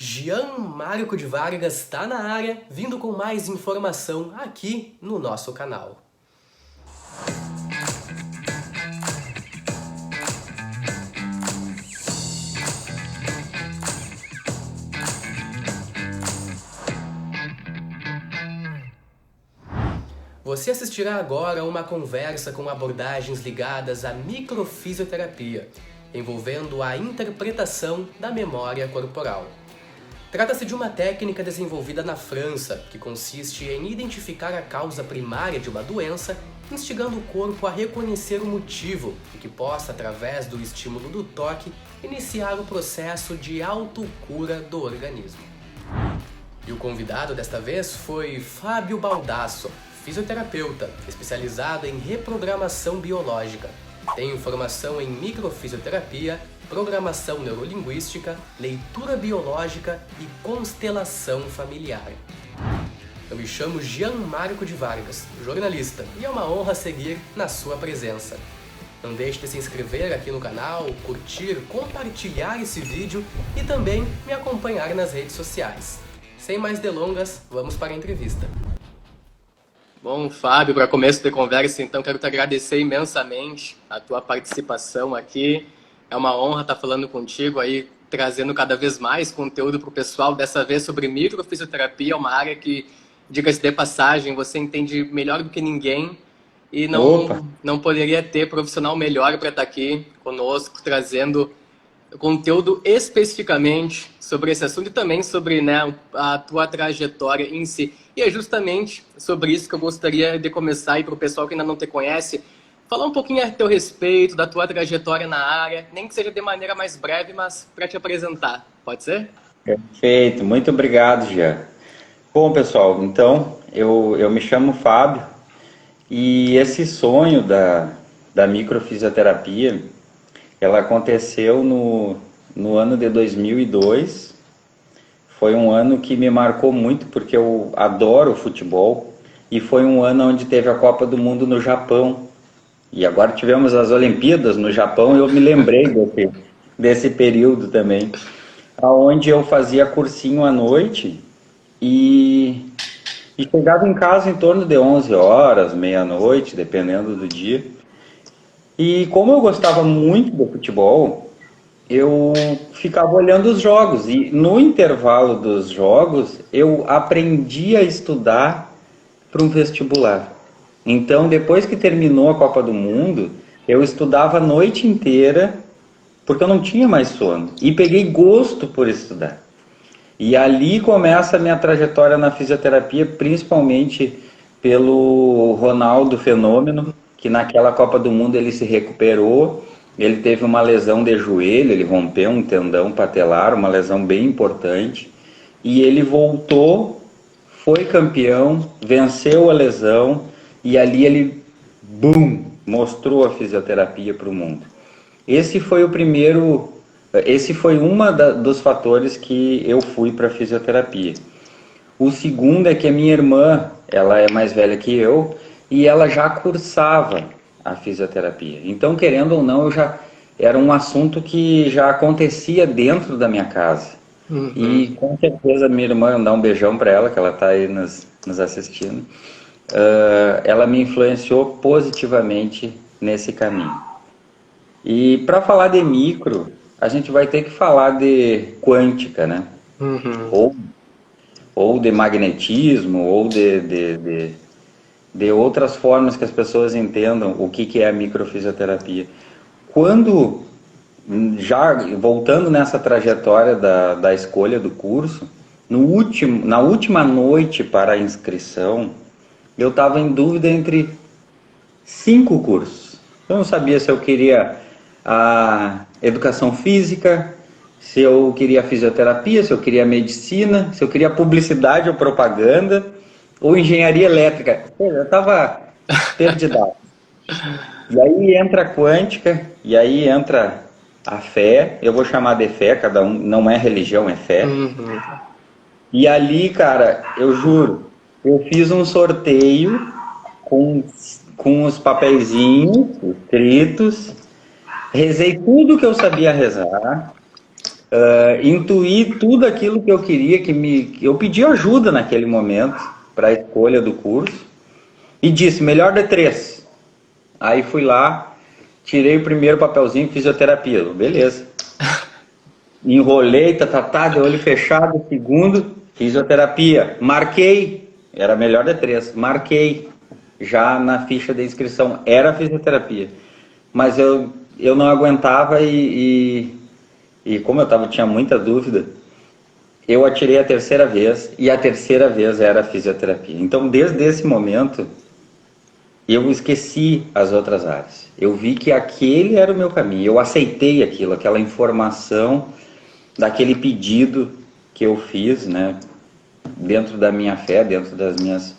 Jean Marco de Vargas está na área, vindo com mais informação aqui no nosso canal. Você assistirá agora a uma conversa com abordagens ligadas à microfisioterapia, envolvendo a interpretação da memória corporal. Trata-se de uma técnica desenvolvida na França, que consiste em identificar a causa primária de uma doença, instigando o corpo a reconhecer o motivo e que possa, através do estímulo do toque, iniciar o processo de autocura do organismo. E o convidado desta vez foi Fábio Baldasso, fisioterapeuta, especializado em reprogramação biológica. Tem formação em microfisioterapia, programação neurolinguística, leitura biológica e constelação familiar. Eu me chamo Jean Marco de Vargas, jornalista, e é uma honra seguir na sua presença. Não deixe de se inscrever aqui no canal, curtir, compartilhar esse vídeo e também me acompanhar nas redes sociais. Sem mais delongas, vamos para a entrevista. Bom, Fábio, para começo de conversa, então, quero te agradecer imensamente a tua participação aqui. É uma honra estar falando contigo aí, trazendo cada vez mais conteúdo para o pessoal, dessa vez sobre microfisioterapia, uma área que, diga-se de passagem, você entende melhor do que ninguém e não poderia ter profissional melhor para estar aqui conosco, trazendo conteúdo especificamente sobre esse assunto e também sobre, né, a tua trajetória em si. E é justamente sobre isso que eu gostaria de começar aí para o pessoal que ainda não te conhece, falar um pouquinho a teu respeito, da tua trajetória na área, nem que seja de maneira mais breve, mas para te apresentar. Pode ser? Perfeito, muito obrigado, Jean. Bom, pessoal, então, eu me chamo Fábio e esse sonho da microfisioterapia, ela aconteceu no ano de 2002. Foi um ano que me marcou muito porque eu adoro futebol e foi um ano onde teve a Copa do Mundo no Japão. E agora tivemos as Olimpíadas no Japão e eu me lembrei desse período também, onde eu fazia cursinho à noite e chegava em casa em torno de 11 horas, meia-noite, dependendo do dia. E como eu gostava muito do futebol, eu ficava olhando os jogos e no intervalo dos jogos eu aprendi a estudar para um vestibular. Então, depois que terminou a Copa do Mundo, eu estudava a noite inteira, porque eu não tinha mais sono. E peguei gosto por estudar. E ali começa a minha trajetória na fisioterapia, principalmente pelo Ronaldo Fenômeno, que naquela Copa do Mundo ele se recuperou, ele teve uma lesão de joelho, ele rompeu um tendão patelar, uma lesão bem importante, e ele voltou, foi campeão, venceu a lesão, e ali ele, bum, mostrou a fisioterapia para o mundo. Esse foi dos fatores que eu fui para a fisioterapia. O segundo é que a minha irmã, ela é mais velha que eu, e ela já cursava a fisioterapia. Então, querendo ou não, era um assunto que já acontecia dentro da minha casa. Uhum. E com certeza minha irmã, dar um beijão para ela, que ela está aí nos assistindo, ela me influenciou positivamente nesse caminho. E para falar de micro, a gente vai ter que falar de quântica, né? Uhum. Ou de magnetismo, ou de outras formas que as pessoas entendam o que é a microfisioterapia. Quando, já voltando nessa trajetória da escolha do curso, na última noite para a inscrição, eu estava em dúvida entre 5 cursos. Eu não sabia se eu queria a educação física, se eu queria fisioterapia, se eu queria medicina, se eu queria publicidade ou propaganda, ou engenharia elétrica. Eu estava perdido. E aí entra a quântica, e aí entra a fé, eu vou chamar de fé, cada um, não é religião, é fé. Uhum. E ali, cara, eu juro, eu fiz um sorteio com os papeizinhos escritos, rezei tudo que eu sabia rezar, intuí tudo aquilo que eu queria, que eu pedi ajuda naquele momento para a escolha do curso e disse, melhor de 3. Aí fui lá, tirei o primeiro papelzinho, fisioterapia, beleza. Enrolei, de olho fechado, segundo, fisioterapia, marquei, era melhor de 3, marquei já na ficha de inscrição, era fisioterapia, mas eu não aguentava e como tinha muita dúvida, eu atirei a terceira vez e a terceira vez era fisioterapia. Então, desde esse momento, eu esqueci as outras áreas. Eu vi que aquele era o meu caminho. Eu aceitei aquilo, aquela informação daquele pedido que eu fiz, né, dentro da minha fé, dentro das minhas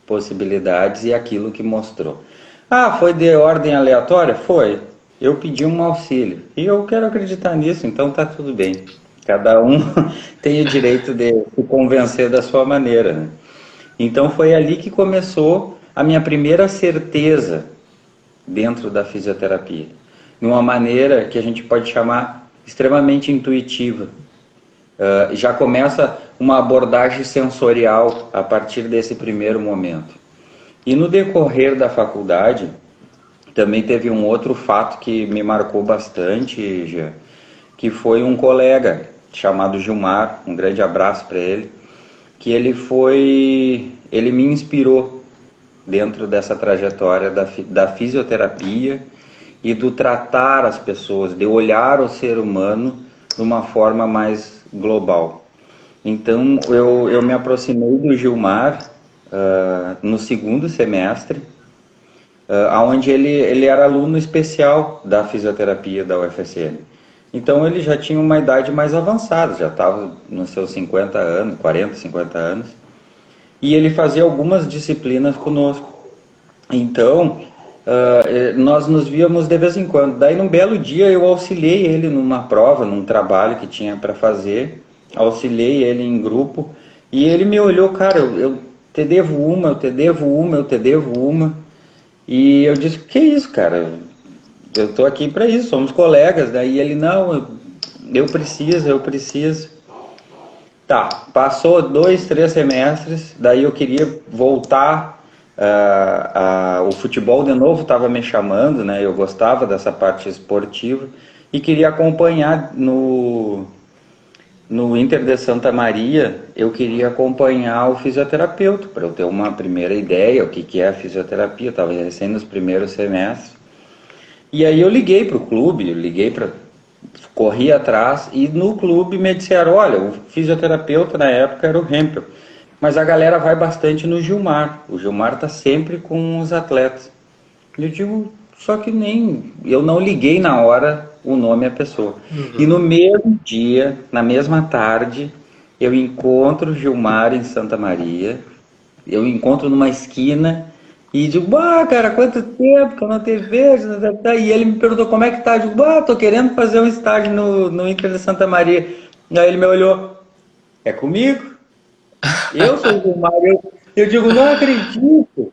possibilidades e aquilo que mostrou. Ah, foi de ordem aleatória? Foi. Eu pedi um auxílio e eu quero acreditar nisso, então tá tudo bem. Cada um tem o direito de se convencer da sua maneira, né? Então foi ali que começou a minha primeira certeza dentro da fisioterapia, de uma maneira que a gente pode chamar extremamente intuitiva. Já começa uma abordagem sensorial a partir desse primeiro momento. E no decorrer da faculdade, também teve um outro fato que me marcou bastante, Jean, que foi um colega chamado Gilmar, um grande abraço para ele, que ele me inspirou dentro dessa trajetória da fisioterapia e do tratar as pessoas, de olhar o ser humano de uma forma mais global. Então eu me aproximei do Gilmar no segundo semestre, onde ele era aluno especial da fisioterapia da UFSM. Então ele já tinha uma idade mais avançada, já estava nos seus 50 anos, 40, 50 anos, e ele fazia algumas disciplinas conosco. Então, nós nos víamos de vez em quando. Daí, num belo dia, eu auxiliei ele numa prova, num trabalho que tinha para fazer, auxiliei ele em grupo, e ele me olhou, cara, eu te devo uma, eu te devo uma, eu te devo uma, e eu disse, que isso, cara? Eu tô aqui para isso, somos colegas. Daí ele, não, eu preciso. Tá, passou 2, 3 semestres, daí eu queria voltar, o futebol de novo estava me chamando, né? Eu gostava dessa parte esportiva e queria acompanhar no Inter de Santa Maria, eu queria acompanhar o fisioterapeuta, para eu ter uma primeira ideia, o que é a fisioterapia, estava recém nos primeiros semestres. E aí eu liguei para o clube, corri atrás e no clube me disseram, olha, o fisioterapeuta na época era o Hempel, mas a galera vai bastante no Gilmar, o Gilmar está sempre com os atletas. Eu digo, só que eu não liguei na hora o nome à pessoa. Uhum. E no mesmo dia, na mesma tarde, eu encontro o Gilmar em Santa Maria, eu encontro numa esquina, e digo, cara, quanto tempo que eu não te vejo, e ele me perguntou como é que tá, eu digo, tô querendo fazer um estágio no Inter de Santa Maria. E aí ele me olhou, é comigo? Eu sou o Gilmar, eu digo, não acredito.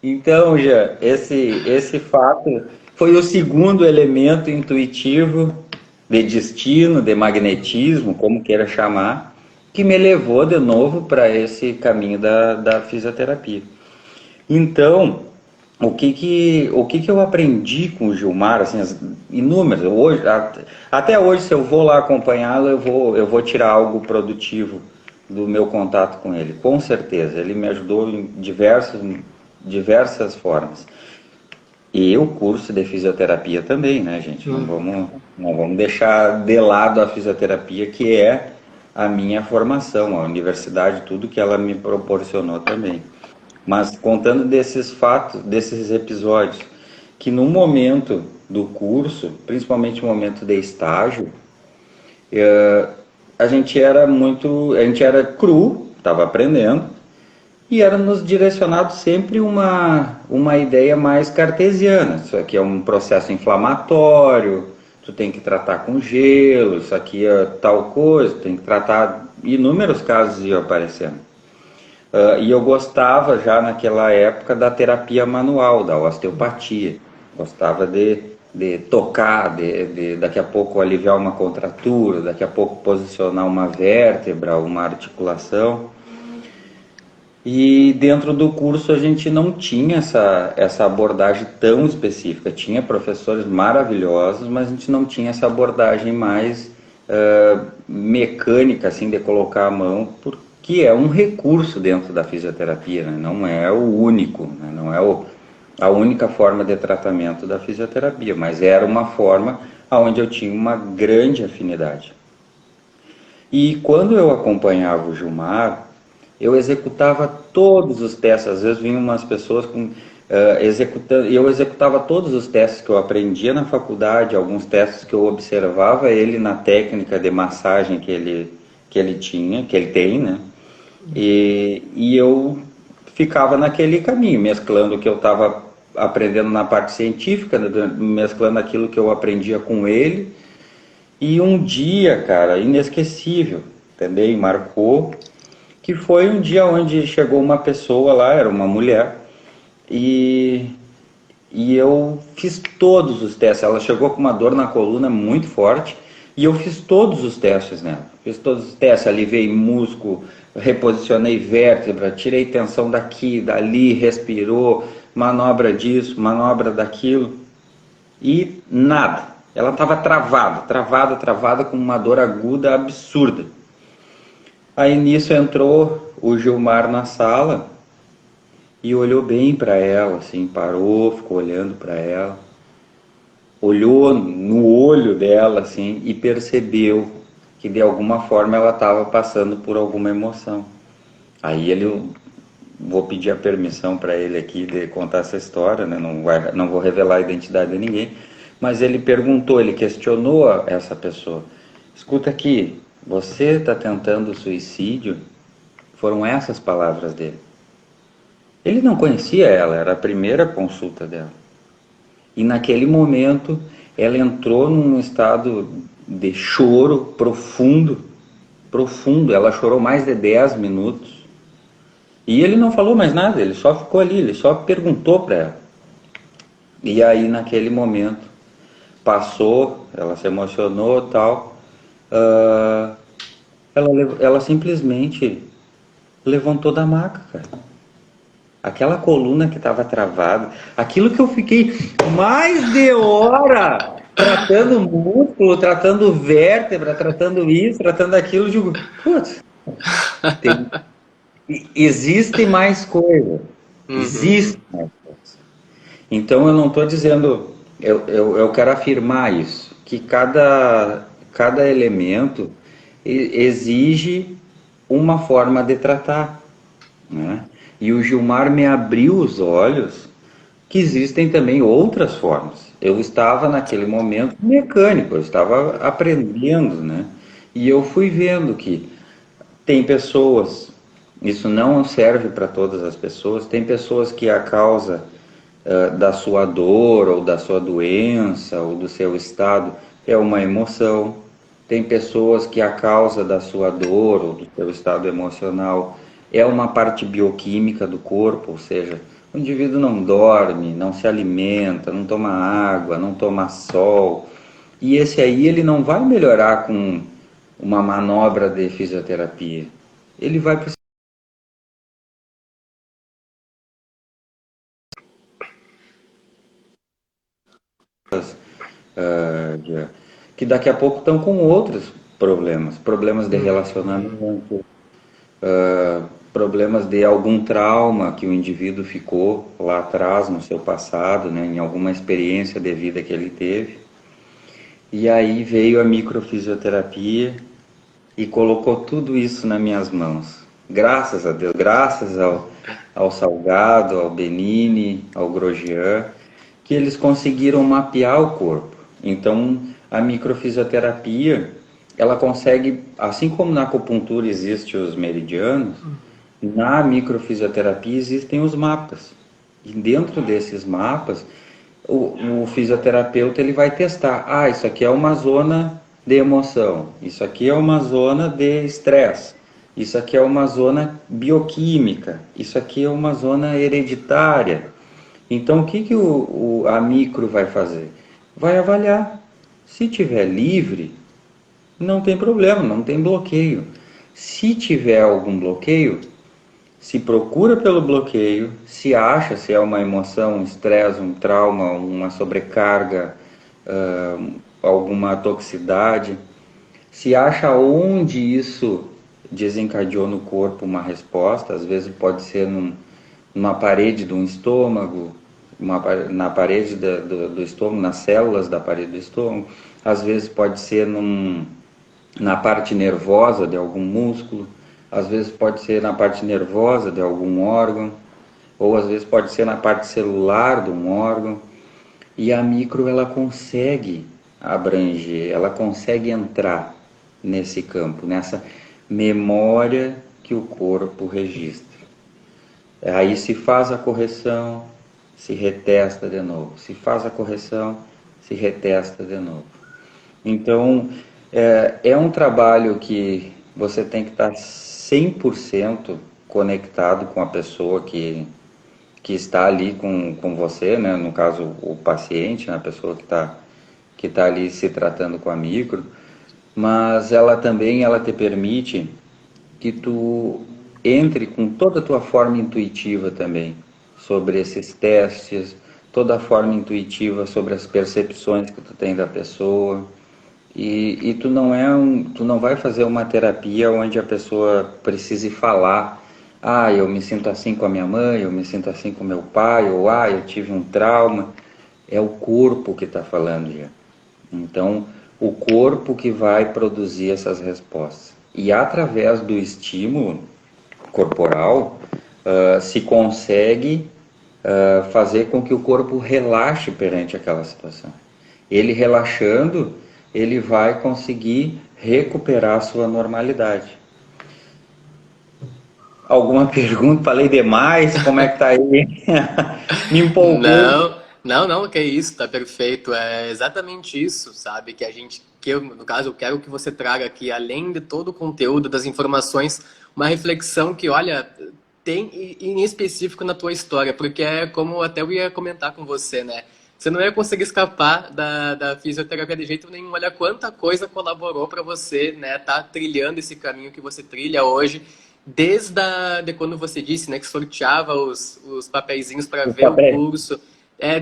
Então, já, esse fato foi o segundo elemento intuitivo de destino, de magnetismo, como queira chamar, que me levou de novo para esse caminho da fisioterapia. Então, o que eu aprendi com o Gilmar, assim, as inúmeras, até hoje, se eu vou lá acompanhá-lo, eu vou tirar algo produtivo do meu contato com ele, com certeza. Ele me ajudou em diversas formas. E o curso de fisioterapia também, né, gente? Não vamos deixar de lado a fisioterapia, que é a minha formação, a universidade, tudo que ela me proporcionou também. Mas contando desses fatos, desses episódios, que no momento do curso, principalmente no momento de estágio, a gente era cru, estava aprendendo, e era nos direcionado sempre uma ideia mais cartesiana. Isso aqui é um processo inflamatório, tu tem que tratar com gelo, isso aqui é tal coisa, tem que tratar. Inúmeros casos iam aparecendo. E eu gostava já naquela época da terapia manual, da osteopatia. Gostava de de tocar, daqui a pouco aliviar uma contratura, daqui a pouco posicionar uma vértebra, uma articulação. E dentro do curso a gente não tinha essa abordagem tão específica. Tinha professores maravilhosos, mas a gente não tinha essa abordagem mais mecânica, assim, de colocar a mão, porque é um recurso dentro da fisioterapia, né? Não é o único, né? Não é a única forma de tratamento da fisioterapia, mas era uma forma onde eu tinha uma grande afinidade. E quando eu acompanhava o Gilmar, eu executava todos os testes. Às vezes vinham umas pessoas executando, eu executava todos os testes que eu aprendia na faculdade, alguns testes que eu observava ele na técnica de massagem que ele tinha, que ele tem, né? E eu ficava naquele caminho, mesclando o que eu estava aprendendo na parte científica, mesclando aquilo que eu aprendia com ele. E um dia, cara, inesquecível, também marcou, que foi um dia onde chegou uma pessoa lá, era uma mulher, e, e eu fiz todos os testes. Ela chegou com uma dor na coluna muito forte, e eu fiz todos os testes nela. Fiz todos os testes, aliviei músculo, reposicionei vértebra, tirei tensão daqui, dali, respirou, manobra disso, manobra daquilo, e nada. Ela estava travada, com uma dor aguda absurda. Aí nisso entrou o Gilmar na sala e olhou bem para ela, assim, parou, ficou olhando para ela, olhou no olho dela, assim, e percebeu que de alguma forma ela estava passando por alguma emoção. Aí vou pedir a permissão para ele aqui de contar essa história, né? Não vou revelar a identidade de ninguém, mas ele perguntou, ele questionou essa pessoa. Escuta aqui, você está tentando suicídio? Foram essas palavras dele. Ele não conhecia ela, era a primeira consulta dela. E naquele momento ela entrou num estado de choro profundo, profundo. Ela chorou mais de 10 minutos. E ele não falou mais nada, ele só ficou ali, ele só perguntou para ela. E aí naquele momento passou, ela se emocionou e tal. Ela simplesmente levantou da maca, cara. Aquela coluna que estava travada, aquilo que eu fiquei mais de hora tratando músculo, tratando vértebra, tratando isso, tratando aquilo, eu digo, putz, existe mais coisa. Existe mais coisa. Então eu não estou dizendo, eu quero afirmar isso, que cada elemento exige uma forma de tratar, né? E o Gilmar me abriu os olhos que existem também outras formas. Eu estava naquele momento mecânico, eu estava aprendendo, né? E eu fui vendo que tem pessoas, isso não serve para todas as pessoas, tem pessoas que a causa da sua dor ou da sua doença ou do seu estado é uma emoção. Tem pessoas que a causa da sua dor ou do seu estado emocional é uma parte bioquímica do corpo, ou seja, o indivíduo não dorme, não se alimenta, não toma água, não toma sol. E esse aí ele não vai melhorar com uma manobra de fisioterapia. Ele vai precisar que daqui a pouco estão com outros problemas de relacionamento, problemas de algum trauma que o indivíduo ficou lá atrás no seu passado, né, em alguma experiência de vida que ele teve. E aí veio a microfisioterapia e colocou tudo isso nas minhas mãos. Graças a Deus, graças ao Salgado, ao Benini, ao Grosjean, que eles conseguiram mapear o corpo. Então, a microfisioterapia, ela consegue, assim como na acupuntura existem os meridianos, na microfisioterapia existem os mapas. E dentro desses mapas, o fisioterapeuta ele vai testar. Ah, isso aqui é uma zona de emoção, isso aqui é uma zona de estresse, isso aqui é uma zona bioquímica, isso aqui é uma zona hereditária. Então, o que a micro vai fazer? vai avaliar. Se tiver livre, não tem problema, não tem bloqueio. Se tiver algum bloqueio, se procura pelo bloqueio, se acha se é uma emoção, um estresse, um trauma, uma sobrecarga, alguma toxicidade, se acha onde isso desencadeou no corpo uma resposta. Às vezes pode ser numa parede do estômago, na parede do estômago, nas células da parede do estômago, às vezes pode ser na parte nervosa de algum músculo, às vezes pode ser na parte nervosa de algum órgão, ou às vezes pode ser na parte celular de um órgão. E a micro, ela consegue abranger, ela consegue entrar nesse campo, nessa memória que o corpo registra. Aí se faz a correção, se retesta de novo, se faz a correção, se retesta de novo. Então, é um trabalho que você tem que estar 100% conectado com a pessoa que está ali com você, né? No caso, o paciente, né? A pessoa que tá ali se tratando com a micro, mas ela também te permite que tu entre com toda a tua forma intuitiva também sobre esses testes, toda a forma intuitiva sobre as percepções que tu tem da pessoa. E tu não vai fazer uma terapia onde a pessoa precise falar: ah, eu me sinto assim com a minha mãe, eu me sinto assim com meu pai, ou ah, eu tive um trauma. É o corpo que está falando já. Então, o corpo que vai produzir essas respostas. E através do estímulo corporal, se consegue fazer com que o corpo relaxe perante aquela situação. Ele relaxando, ele vai conseguir recuperar a sua normalidade. Alguma pergunta? Falei demais? Como é que tá aí? Me empolgou. Não, que isso, tá perfeito. É exatamente isso, sabe? No caso, eu quero que você traga aqui, além de todo o conteúdo, das informações, uma reflexão que, olha, tem em específico na tua história, porque é como até eu ia comentar com você, né? Você não ia conseguir escapar da fisioterapia de jeito nenhum. Olha quanta coisa colaborou para você, né? Tá trilhando esse caminho que você trilha hoje, de quando você disse, né, que sorteava os papeizinhos para ver o curso,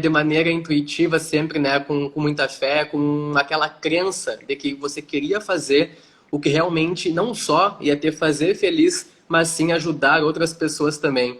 de maneira intuitiva sempre, né, com muita fé, com aquela crença de que você queria fazer o que realmente não só ia te fazer feliz, mas sim ajudar outras pessoas também.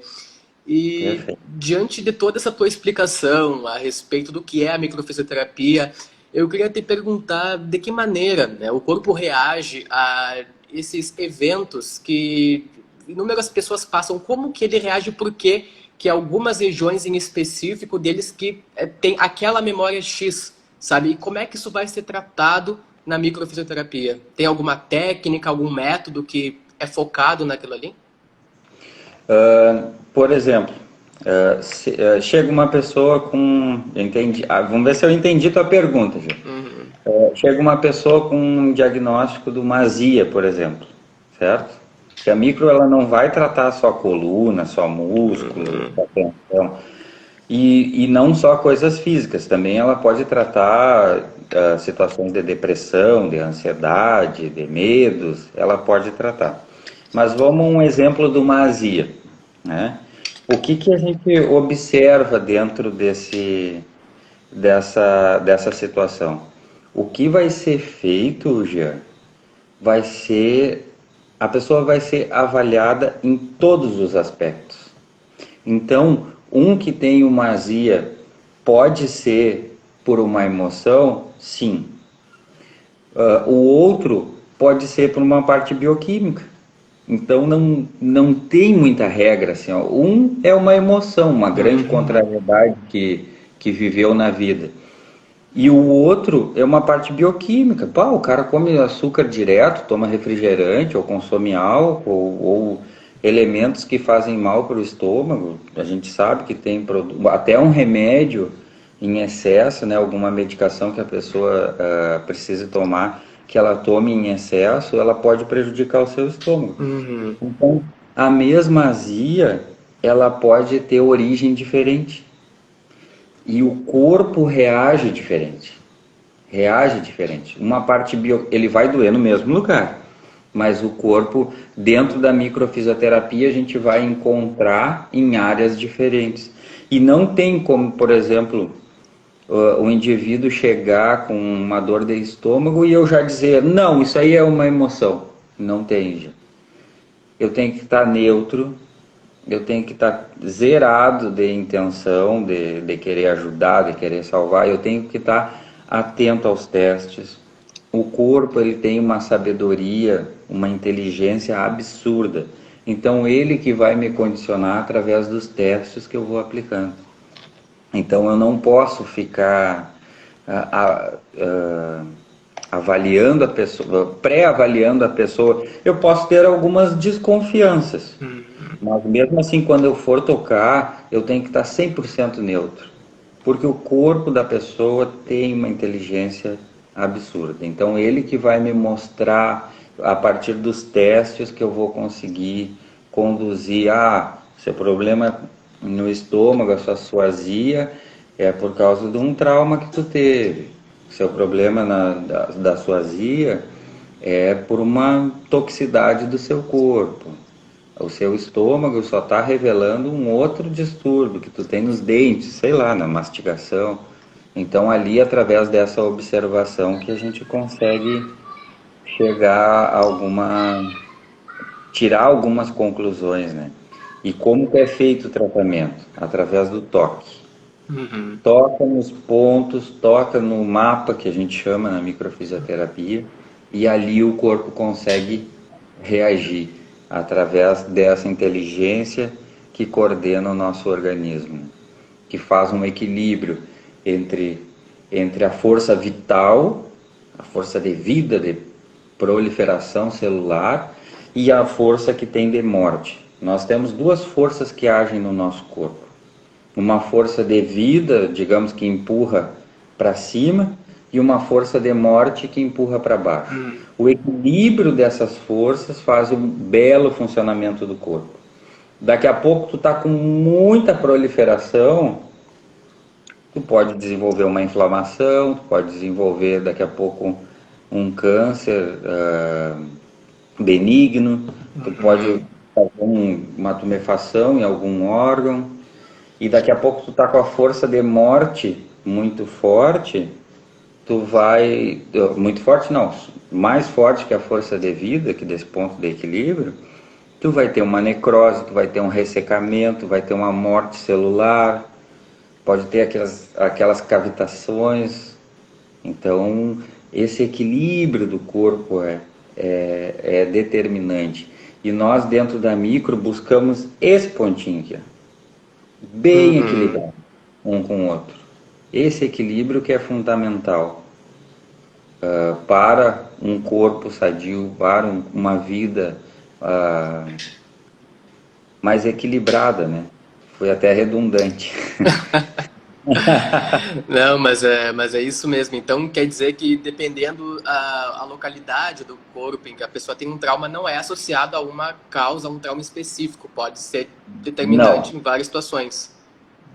E Perfeito. diante de toda essa tua explicação a respeito do que é a microfisioterapia, eu queria te perguntar de que maneira, né, o corpo reage a esses eventos que inúmeras pessoas passam, como que ele reage, por que algumas regiões em específico deles que tem aquela memória X, sabe? E como é que isso vai ser tratado na microfisioterapia? Tem alguma técnica, algum método que é focado naquilo ali? Por exemplo, chega uma pessoa com... vamos ver se eu entendi tua pergunta, Gil. Chega uma pessoa com um diagnóstico de uma azia, por exemplo, certo? Que a micro, ela não vai tratar só coluna, só músculo, só tensão. E não só coisas físicas, também ela pode tratar situações de depressão, de ansiedade, de medos, ela pode tratar. Mas vamos a um exemplo de uma azia, né? O que a gente observa dentro dessa situação? O que vai ser feito, Jean, a pessoa vai ser avaliada em todos os aspectos. Então, um que tem uma azia pode ser por uma emoção, sim. O outro pode ser por uma parte bioquímica. Então, não tem muita regra, assim, ó. Um é uma emoção, uma grande contrariedade que viveu na vida. E o outro é uma parte bioquímica. Pá, o cara come açúcar direto, toma refrigerante, ou consome álcool, ou elementos que fazem mal para o estômago. A gente sabe que tem até um remédio em excesso, né, alguma medicação que a pessoa precise tomar, que ela tome em excesso, ela pode prejudicar o seu estômago. Então, a mesma azia, ela pode ter origem diferente. E o corpo reage diferente. reage diferente. Uma parte ele vai doer no mesmo lugar, mas o corpo, dentro da microfisioterapia, a gente vai encontrar em áreas diferentes. E não tem como, por exemplo, o indivíduo chegar com uma dor de estômago e eu já dizer, não, isso aí é uma emoção. Não tem, já. Eu tenho que estar neutro, eu tenho que estar zerado de intenção, de querer ajudar, de querer salvar, eu tenho que estar atento aos testes. O corpo, ele tem uma sabedoria, uma inteligência absurda. Então ele que vai me condicionar através dos testes que eu vou aplicando. Então eu não posso ficar avaliando a pessoa, pré-avaliando a pessoa. Eu posso ter algumas desconfianças, mas mesmo assim, quando eu for tocar, eu tenho que estar 100% neutro, porque o corpo da pessoa tem uma inteligência absurda. Então ele que vai me mostrar, a partir dos testes, que eu vou conseguir conduzir, seu problema no estômago, a sua azia, é por causa de um trauma que tu teve. Seu problema da sua azia é por uma toxicidade do seu corpo. O seu estômago só está revelando um outro distúrbio que tu tem nos dentes, sei lá, na mastigação. Então ali, através dessa observação, que a gente consegue chegar a tirar algumas conclusões, né? E como que é feito o tratamento? Através do toque. Toca nos pontos, toca no mapa que a gente chama na microfisioterapia, e ali o corpo consegue reagir através dessa inteligência que coordena o nosso organismo, que faz um equilíbrio entre a força vital, a força de vida, de proliferação celular, e a força que tem de morte. Nós temos duas forças que agem no nosso corpo. Uma força de vida, digamos, que empurra para cima, e uma força de morte que empurra para baixo. O equilíbrio dessas forças faz um belo funcionamento do corpo. Daqui a pouco tu tá com muita proliferação, tu pode desenvolver uma inflamação, tu pode desenvolver daqui a pouco um câncer benigno, tu pode fazer uma tumefação em algum órgão, e daqui a pouco tu tá com a força de morte muito forte, tu vai, muito forte não, mais forte que a força de vida, que desse ponto de equilíbrio, tu vai ter uma necrose, tu vai ter um ressecamento, vai ter uma morte celular, pode ter aquelas cavitações. Então, esse equilíbrio do corpo é determinante. E nós, dentro da micro, buscamos esse pontinho aqui, bem equilibrado, um com o outro. Esse equilíbrio que é fundamental para um corpo sadio, para uma vida mais equilibrada, né? Foi até redundante. Não, mas é isso mesmo. Então quer dizer que dependendo a localidade do corpo em que a pessoa tem um trauma, não é associado a uma causa, a um trauma específico. Pode ser determinante Não, em várias situações.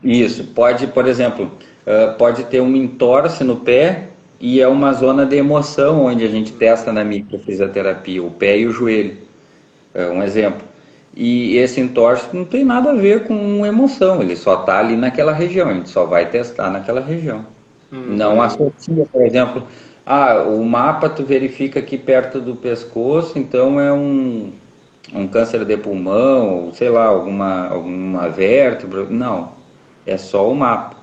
isso. Pode, por exemplo, pode ter um entorse no pé e é uma zona de emoção onde a gente testa na microfisioterapia, o pé e o joelho. É um exemplo. E esse entorse não tem nada a ver com emoção, ele só está ali naquela região, a gente só vai testar naquela região. Não associa, por exemplo, o mapa tu verifica aqui perto do pescoço, então é um câncer de pulmão, ou sei lá, alguma vértebra. Não, é só o mapa.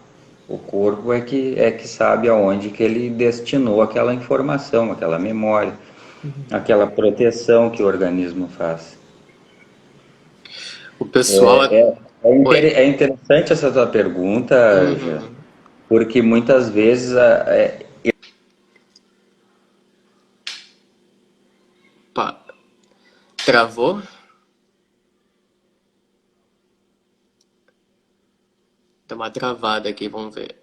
O corpo é que sabe aonde que ele destinou aquela informação, aquela memória, aquela proteção que o organismo faz. O pessoal. Oi. É interessante essa tua pergunta, Já, porque muitas vezes Pá. Travou? Dá uma travada aqui, vamos ver.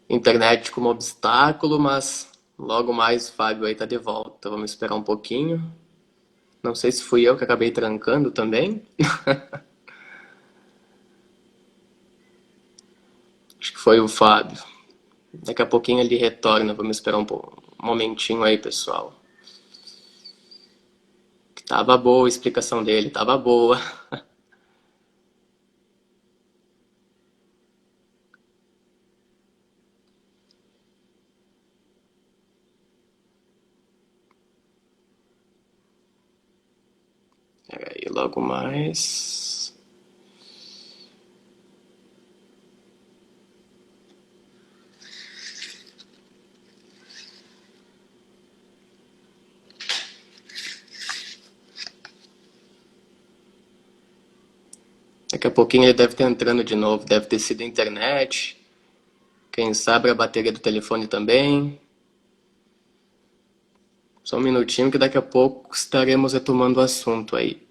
Internet como obstáculo, mas logo mais o Fábio aí tá de volta. Vamos esperar um pouquinho. Não sei se fui eu que acabei trancando também. Acho que foi o Fábio. Daqui a pouquinho ele retorna. Vamos esperar um momentinho aí, pessoal. Tava boa a explicação dele, tava boa. Aí logo mais. Daqui a pouquinho ele deve estar entrando de novo, deve ter sido a internet. Quem sabe a bateria do telefone também. Só um minutinho que daqui a pouco estaremos retomando o assunto aí.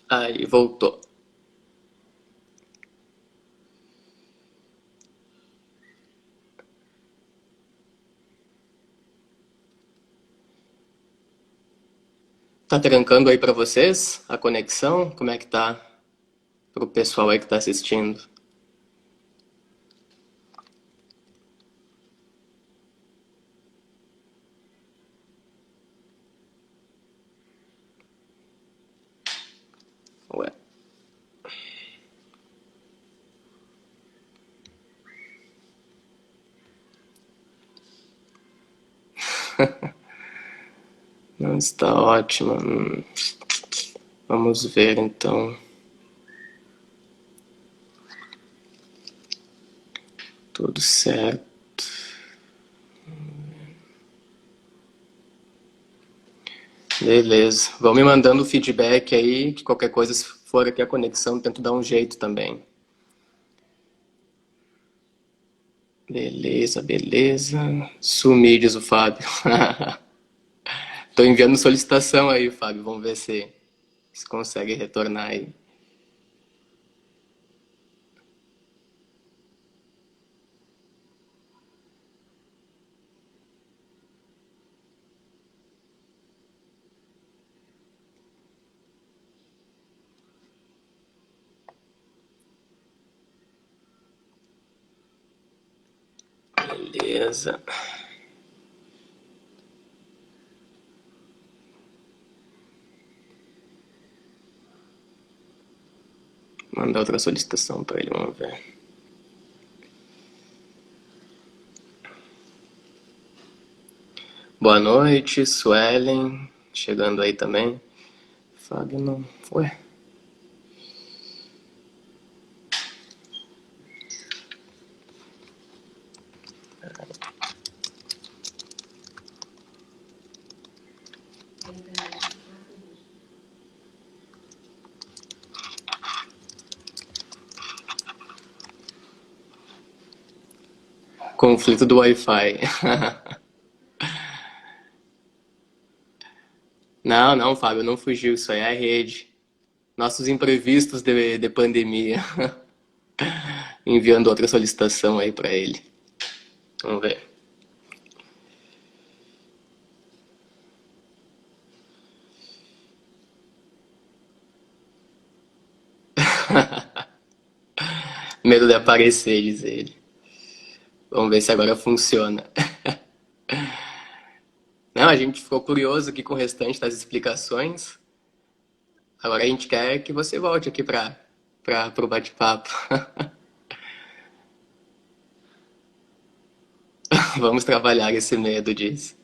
Aí, voltou. Tá trancando aí pra vocês a conexão? Como é que tá pro pessoal aí que tá assistindo? Ué. Não está ótima. Vamos ver então. Tudo certo. Beleza. Vão me mandando feedback aí, que qualquer coisa, se for aqui a conexão, tento dar um jeito também. Beleza, beleza. Sumi, diz o Fábio. Tô enviando solicitação aí, Fábio. Vamos ver se consegue retornar aí. Beleza. Mandar outra solicitação para ele, vamos ver. Boa noite, Suelen. Chegando aí também. Fábio não. Ué. Conflito do Wi-Fi. Não, não, Fábio, não fugiu. Isso aí é a rede. Nossos imprevistos de pandemia. Enviando outra solicitação aí para ele. Vamos ver. Medo de aparecer, diz ele. Vamos ver se agora funciona. Não, a gente ficou curioso aqui com o restante das explicações. Agora a gente quer que você volte aqui pro bate-papo. Vamos trabalhar esse medo disso.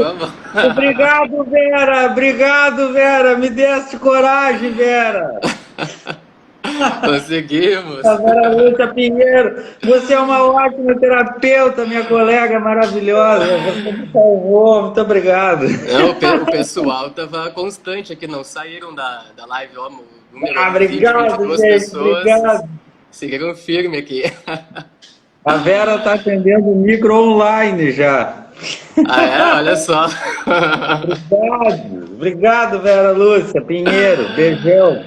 vamos. Obrigado, Vera, me deste coragem, Vera. Conseguimos. A Vera Lúcia Pinheiro, você é uma ótima terapeuta, minha colega maravilhosa, você me salvou, muito obrigado. Não, o pessoal tava constante aqui, não saíram da live, ó, o número 20, Obrigado, 22 gente, pessoas obrigado. seguiram firme aqui. A Vera está atendendo o micro online já. Ah, é? Olha só. Obrigado, Vera Lúcia Pinheiro, beijão.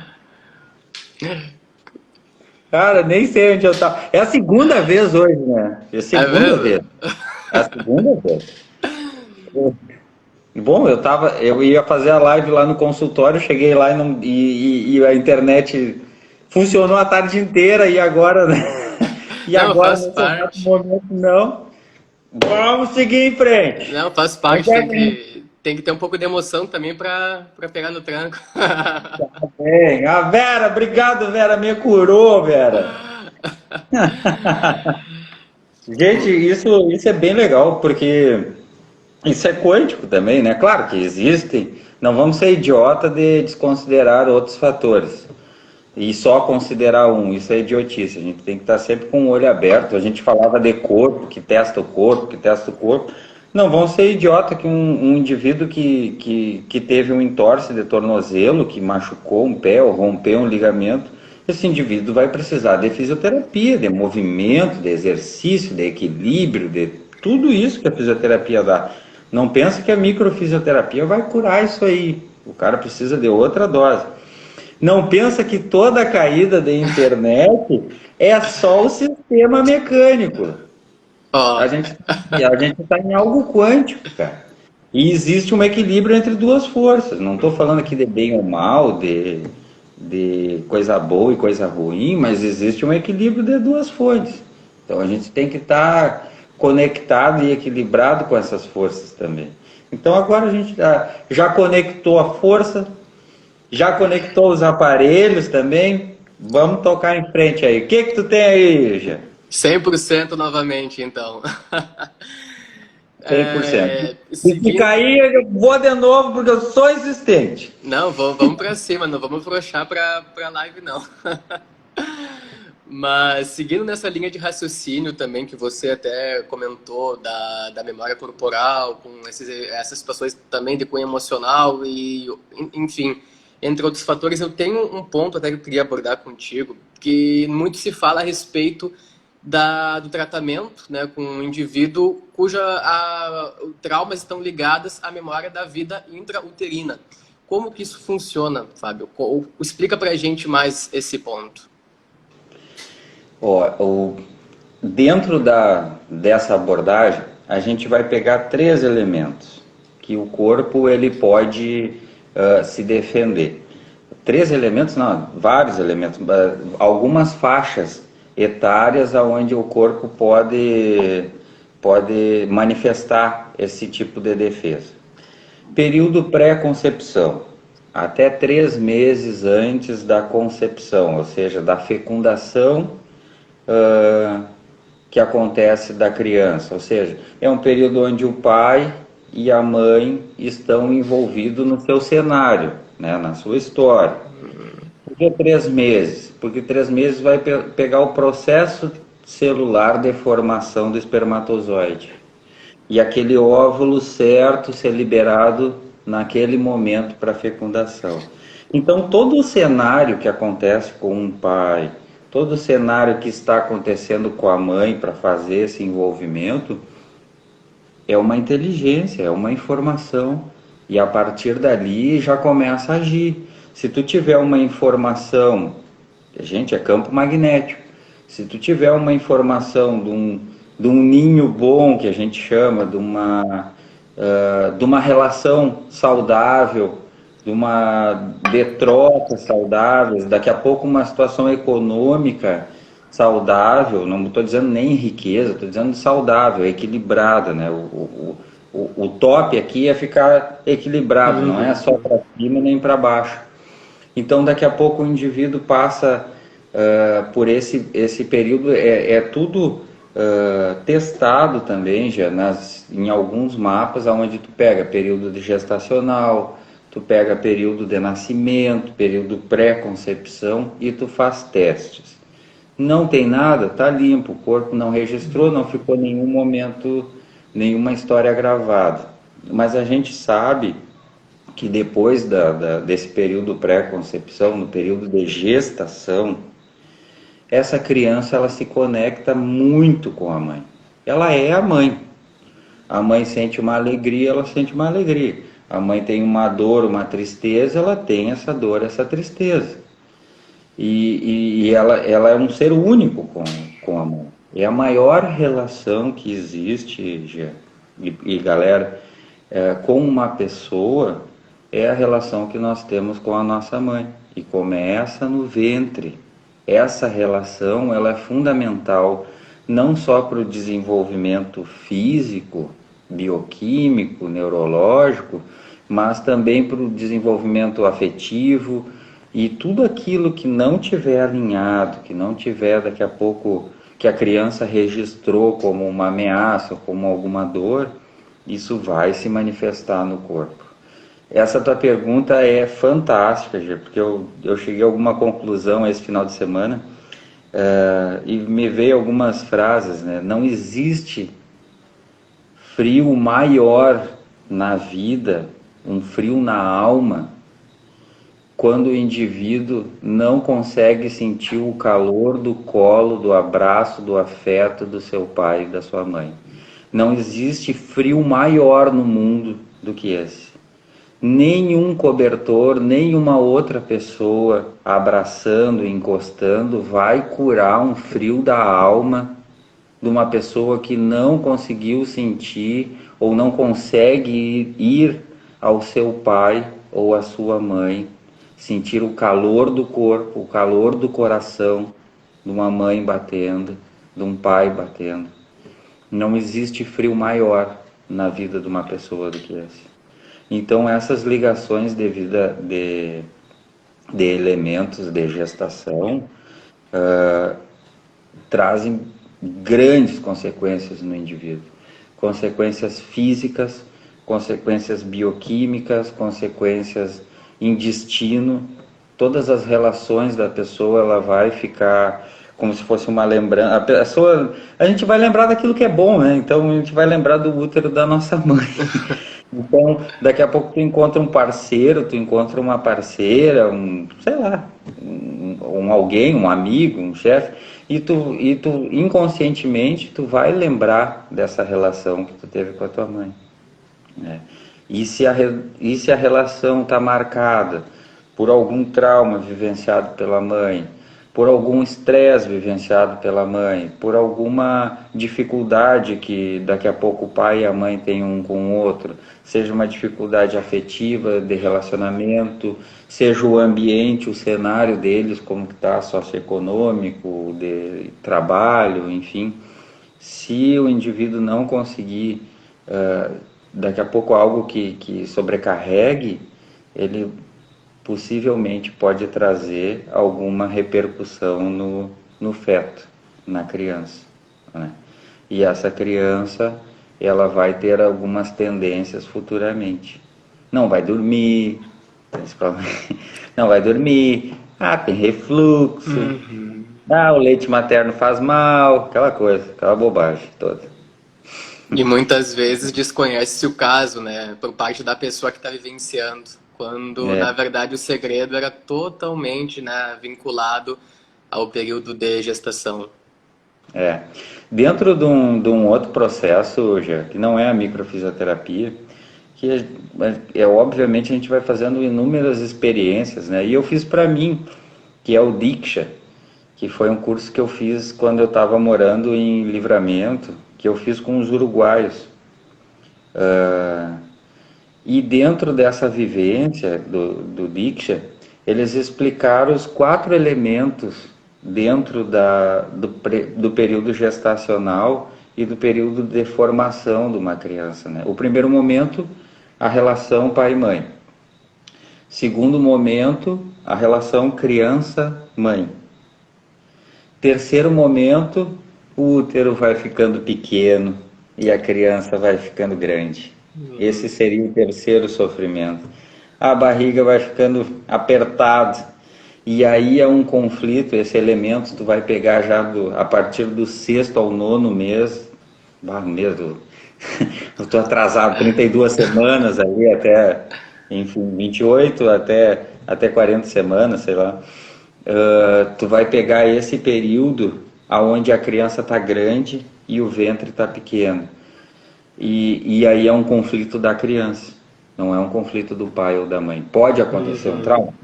Cara, nem sei onde eu tava. É a segunda vez hoje, né? É a segunda mesmo? vez. É a segunda vez. Bom, eu ia fazer a live lá no consultório, cheguei lá e a internet funcionou a tarde inteira e agora, né? E Não, agora, faz nesse exato parte. momento, não. Vamos seguir em frente. Não, faz parte, tem que ter um pouco de emoção também pra pegar no tranco. Bem, a Vera, obrigado, Vera, me curou, Vera. Gente, isso é bem legal, porque isso é quântico também, né? Claro que existem, não vamos ser idiota de desconsiderar outros fatores e só considerar um, isso é idiotice, a gente tem que estar sempre com o olho aberto. A gente falava de corpo, que testa o corpo, que testa o corpo. Não, vão ser idiota que um indivíduo que teve um entorse de tornozelo, que machucou um pé ou rompeu um ligamento, esse indivíduo vai precisar de fisioterapia, de movimento, de exercício, de equilíbrio, de tudo isso que a fisioterapia dá. Não pensa que a microfisioterapia vai curar isso aí. O cara precisa de outra dose. Não pensa que toda caída da internet é só o sistema mecânico. Ó, A gente está em algo quântico, cara. E existe um equilíbrio entre duas forças. Não estou falando aqui de bem ou mal, de coisa boa e coisa ruim, mas existe um equilíbrio de duas fontes. Então a gente tem que estar conectado e equilibrado com essas forças também. Então agora a gente já conectou a força, já conectou os aparelhos também. Vamos tocar em frente aí. O que tu tem aí, Jean? 100% novamente, então. 100%. E se Seguindo... cair, eu vou de novo, porque eu sou insistente. Não, vamos pra cima, não vamos afrouxar pra live, não. Mas seguindo nessa linha de raciocínio também, que você até comentou da memória corporal, com essas situações também de cunho emocional e, enfim, entre outros fatores, eu tenho um ponto até que eu queria abordar contigo, que muito se fala a respeito do tratamento, né, com um indivíduo cuja traumas estão ligadas à memória da vida intrauterina. Como que isso funciona, Fábio? Explica pra gente mais esse ponto. Dentro dessa abordagem, a gente vai pegar 3 elementos que o corpo ele pode se defender. 3 elementos, não, vários elementos, algumas faixas etárias onde o corpo pode manifestar esse tipo de defesa. Período pré-concepção, até 3 meses antes da concepção, ou seja, da fecundação que acontece da criança, ou seja, é um período onde o pai e a mãe estão envolvidos no seu cenário, né, na sua história. Por que 3 meses? Porque 3 meses vai pegar o processo celular de formação do espermatozoide e aquele óvulo certo ser liberado naquele momento para fecundação. Então todo o cenário que acontece com um pai, todo o cenário que está acontecendo com a mãe para fazer esse envolvimento é uma inteligência, é uma informação, e a partir dali já começa a agir. Se tu tiver uma informação, gente, é campo magnético, se tu tiver uma informação de um ninho bom, que a gente chama, de uma relação saudável, de trocas saudáveis, daqui a pouco uma situação econômica saudável, não estou dizendo nem riqueza, estou dizendo saudável, equilibrada, né? O top aqui é ficar equilibrado, não é só para cima nem para baixo. Então daqui a pouco o indivíduo passa por esse período, tudo testado também já em alguns mapas onde tu pega período de gestacional, tu pega período de nascimento, período pré-concepção e tu faz testes. Não tem nada, tá limpo, o corpo não registrou, não ficou nenhum momento, nenhuma história gravada. Mas a gente sabe que depois desse período pré-concepção, no período de gestação, essa criança ela se conecta muito com a mãe. Ela é a mãe. A mãe sente uma alegria, ela sente uma alegria. A mãe tem uma dor, uma tristeza, ela tem essa dor, essa tristeza. E ela é um ser único com a mãe. É a maior relação que existe, galera, com uma pessoa, é a relação que nós temos com a nossa mãe. E começa no ventre. Essa relação ela é fundamental não só para o desenvolvimento físico, bioquímico, neurológico, mas também para o desenvolvimento afetivo e tudo aquilo que não tiver alinhado, que não tiver daqui a pouco, que a criança registrou como uma ameaça, como alguma dor, isso vai se manifestar no corpo. Essa tua pergunta é fantástica, Gê, porque eu cheguei a alguma conclusão esse final de semana e me veio algumas frases, né? Não existe frio maior na vida, um frio na alma, quando o indivíduo não consegue sentir o calor do colo, do abraço, do afeto do seu pai e da sua mãe. Não existe frio maior no mundo do que esse. Nenhum cobertor, nenhuma outra pessoa abraçando, encostando, vai curar um frio da alma de uma pessoa que não conseguiu sentir ou não consegue ir ao seu pai ou à sua mãe, sentir o calor do corpo, o calor do coração de uma mãe batendo, de um pai batendo. Não existe frio maior na vida de uma pessoa do que esse. Então essas ligações de elementos de gestação trazem grandes consequências no indivíduo. Consequências físicas, consequências bioquímicas, consequências em destino. Todas as relações da pessoa, ela vai ficar como se fosse uma lembrança. A gente vai lembrar daquilo que é bom, né? Então a gente vai lembrar do útero da nossa mãe. Então, daqui a pouco tu encontra um parceiro, tu encontra uma parceira, sei lá, alguém, um amigo, um chefe, e tu inconscientemente tu vai lembrar dessa relação que tu teve com a tua mãe, né? E se a relação está marcada por algum trauma vivenciado pela mãe, por algum estresse vivenciado pela mãe, por alguma dificuldade que daqui a pouco o pai e a mãe têm um com o outro, seja uma dificuldade afetiva, de relacionamento, seja o ambiente, o cenário deles, como que está, socioeconômico, de trabalho, enfim. Se o indivíduo não conseguir, daqui a pouco algo que sobrecarregue, ele possivelmente pode trazer alguma repercussão no feto, na criança, né? E essa criança, ela vai ter algumas tendências futuramente. Não vai dormir, principalmente. Não vai dormir, tem refluxo, o leite materno faz mal, aquela coisa, aquela bobagem toda. E muitas vezes desconhece-se o caso, né, por parte da pessoa que está vivenciando, quando na verdade o segredo era totalmente, né, vinculado ao período de gestação. Dentro de um outro processo, já, que não é a microfisioterapia, que obviamente a gente vai fazendo inúmeras experiências, né? E eu fiz para mim, que é o Diksha, que foi um curso que eu fiz quando eu estava morando em Livramento, que eu fiz com os uruguaios. E dentro dessa vivência do Diksha, eles explicaram os 4 elementos dentro do período gestacional e do período de formação de uma criança, né? O primeiro momento, a relação pai e mãe. Segundo momento, a relação criança-mãe. Terceiro momento, o útero vai ficando pequeno e a criança vai ficando grande. Esse seria o terceiro sofrimento. A barriga vai ficando apertada e aí é um conflito. Esse elemento tu vai pegar já a partir do sexto ao nono mês. Mês do... Eu estou atrasado, 32 semanas ali até, enfim, 28 até 40 semanas, sei lá. Tu vai pegar esse período aonde a criança está grande e o ventre está pequeno. E aí é um conflito da criança, não é um conflito do pai ou da mãe. Pode acontecer um trauma?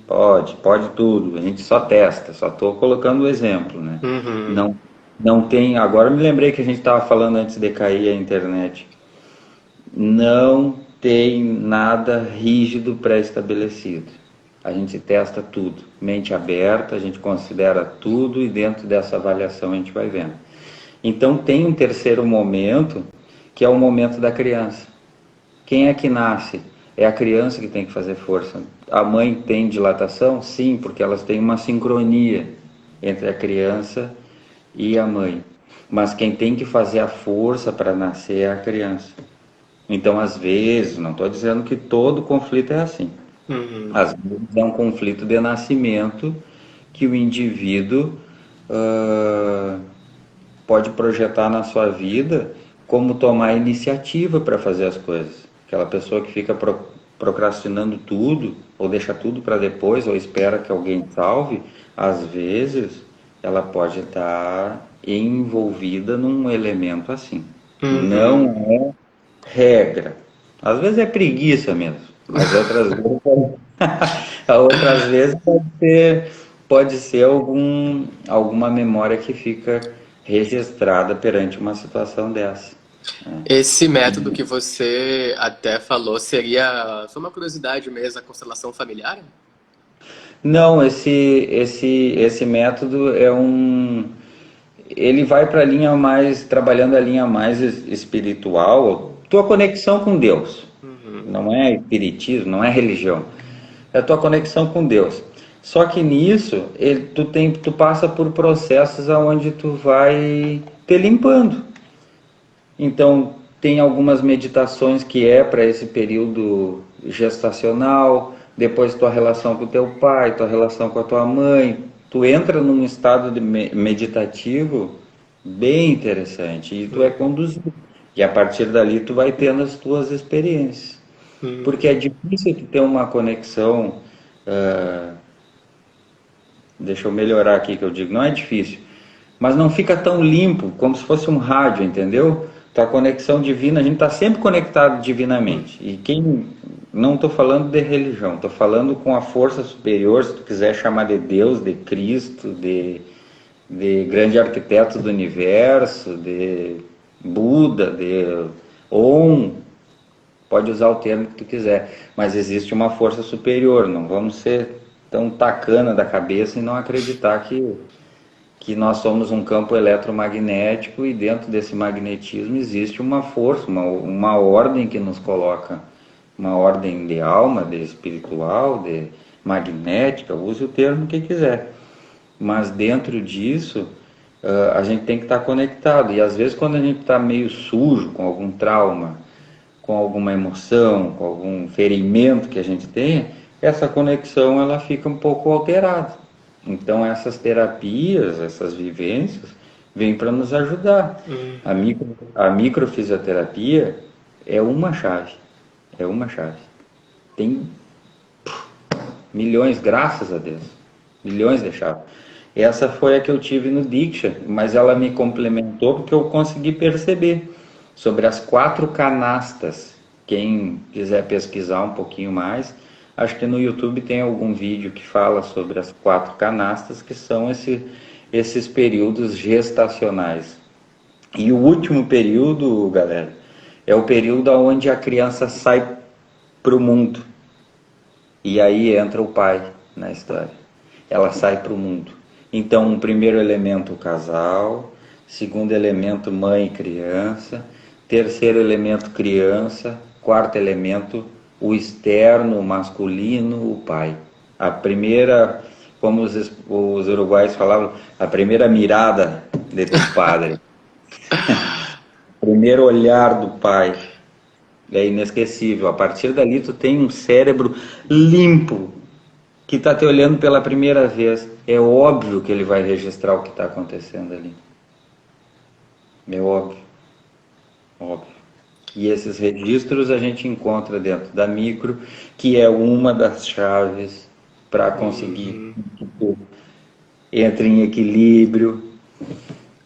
Pode tudo. A gente só testa, só estou colocando o exemplo, né? Não, não tem. Agora me lembrei que a gente estava falando antes de cair a internet. Não tem nada rígido pré-estabelecido. A gente testa tudo, mente aberta, a gente considera tudo e dentro dessa avaliação a gente vai vendo. Então tem um terceiro momento, que é o momento da criança. Quem é que nasce? É a criança que tem que fazer força. A mãe tem dilatação? Sim, porque elas têm uma sincronia entre a criança e a mãe. Mas quem tem que fazer a força para nascer é a criança. Então, às vezes, não estou dizendo que todo conflito é assim. Às vezes é um conflito de nascimento que o indivíduo pode projetar na sua vida como tomar iniciativa para fazer as coisas. Aquela pessoa que fica procrastinando tudo, ou deixa tudo para depois, ou espera que alguém salve, às vezes ela pode estar envolvida num elemento assim. Não é regra. Às vezes é preguiça mesmo, mas outras vezes pode ser alguma memória que fica registrada perante uma situação dessa. Esse método que você até falou seria, foi uma curiosidade mesmo, a constelação familiar? Não, esse método ele vai para a linha mais, trabalhando a linha mais espiritual, tua conexão com Deus. Não é espiritismo, não é religião. É a tua conexão com Deus. Só que nisso, tu passa por processos aonde tu vai te limpando. Então, tem algumas meditações que é para esse período gestacional, depois tua relação com o teu pai, tua relação com a tua mãe. Tu entra num estado de meditativo bem interessante e tu é conduzido. E a partir dali tu vai tendo as tuas experiências. Porque é difícil tu ter uma conexão. Deixa eu melhorar aqui que eu digo, não é difícil, mas não fica tão limpo como se fosse um rádio, entendeu? Tua conexão divina, a gente está sempre conectado divinamente. E não estou falando de religião, estou falando com a força superior, se tu quiser chamar de Deus, de Cristo, de grande arquiteto do universo, de Buda, de Om, pode usar o termo que tu quiser, mas existe uma força superior, não vamos ser tão tacana da cabeça e não acreditar que nós somos um campo eletromagnético e dentro desse magnetismo existe uma força, uma ordem que nos coloca, uma ordem de alma, de espiritual, de magnética, use o termo que quiser. Mas dentro disso, a gente tem que estar conectado. E às vezes quando a gente está meio sujo, com algum trauma, com alguma emoção, com algum ferimento que a gente tenha, essa conexão ela fica um pouco alterada. Então essas terapias, essas vivências, vêm para nos ajudar. A microfisioterapia é uma chave. É uma chave. Tem milhões, graças a Deus, milhões de chaves. Essa foi a que eu tive no Diksha, mas ela me complementou porque eu consegui perceber sobre as 4 canastas. Quem quiser pesquisar um pouquinho mais, acho que no YouTube tem algum vídeo que fala sobre as 4 canastas, que são esses períodos gestacionais. E o último período, galera, é o período onde a criança sai para o mundo. E aí entra o pai na história. Ela sai para o mundo. Então, o primeiro elemento, o casal. Segundo elemento, mãe e criança. Terceiro elemento, criança. Quarto elemento, o externo, o masculino, o pai. A primeira como os uruguaios falavam, a primeira mirada de tu padre, o primeiro olhar do pai é inesquecível. A partir dali tu tem um cérebro limpo que está te olhando pela primeira vez. É óbvio que ele vai registrar o que está acontecendo ali. É óbvio, óbvio. E esses registros a gente encontra dentro da micro, que é uma das chaves para conseguir que tu entre em equilíbrio,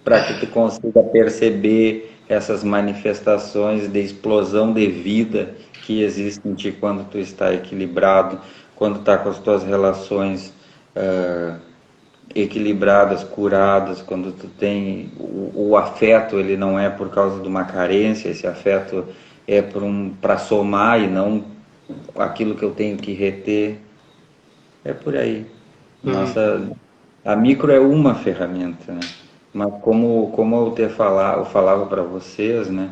para que tu consiga perceber essas manifestações de explosão de vida que existem em ti quando tu está equilibrado, quando está com as tuas relações equilibradas, curadas, quando tu tem o afeto, ele não é por causa de uma carência, esse afeto é para somar e não aquilo que eu tenho que reter. É por aí. A micro é uma ferramenta, né? Mas como eu falava para vocês, né?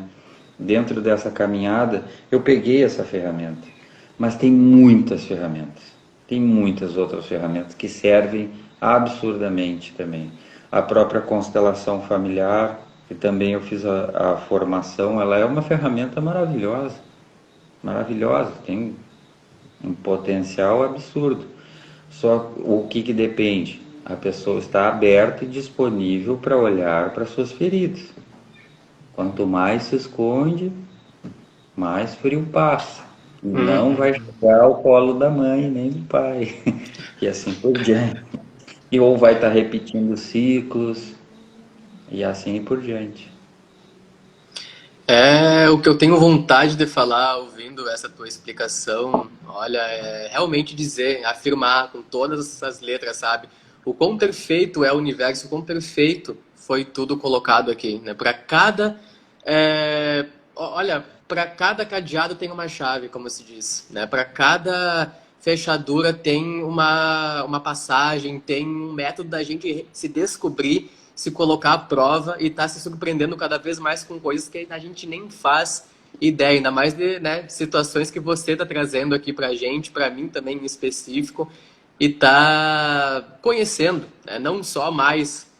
Dentro dessa caminhada, eu peguei essa ferramenta. Mas tem muitas ferramentas. Tem muitas outras ferramentas que servem absurdamente também. A própria constelação familiar, que também eu fiz a formação, ela é uma ferramenta maravilhosa. Maravilhosa, tem um potencial absurdo. Só o que depende? A pessoa está aberta e disponível para olhar para suas feridas. Quanto mais se esconde, mais frio passa. E não vai chegar ao colo da mãe nem do pai. E assim por diante. E ou vai estar repetindo ciclos, e assim por diante. É o que eu tenho vontade de falar ouvindo essa tua explicação. Olha, é realmente dizer, afirmar com todas as letras, sabe? O quão perfeito é o universo, o quão perfeito foi tudo colocado aqui, né? Para cada, olha, para cada cadeado tem uma chave, como se diz, né? Para cada fechadura tem uma passagem, tem um método da gente se descobrir, se colocar à prova e tá se surpreendendo cada vez mais com coisas que a gente nem faz ideia, ainda mais de, né, situações que você tá trazendo aqui pra gente, pra mim também em específico, e tá conhecendo, né, não só mais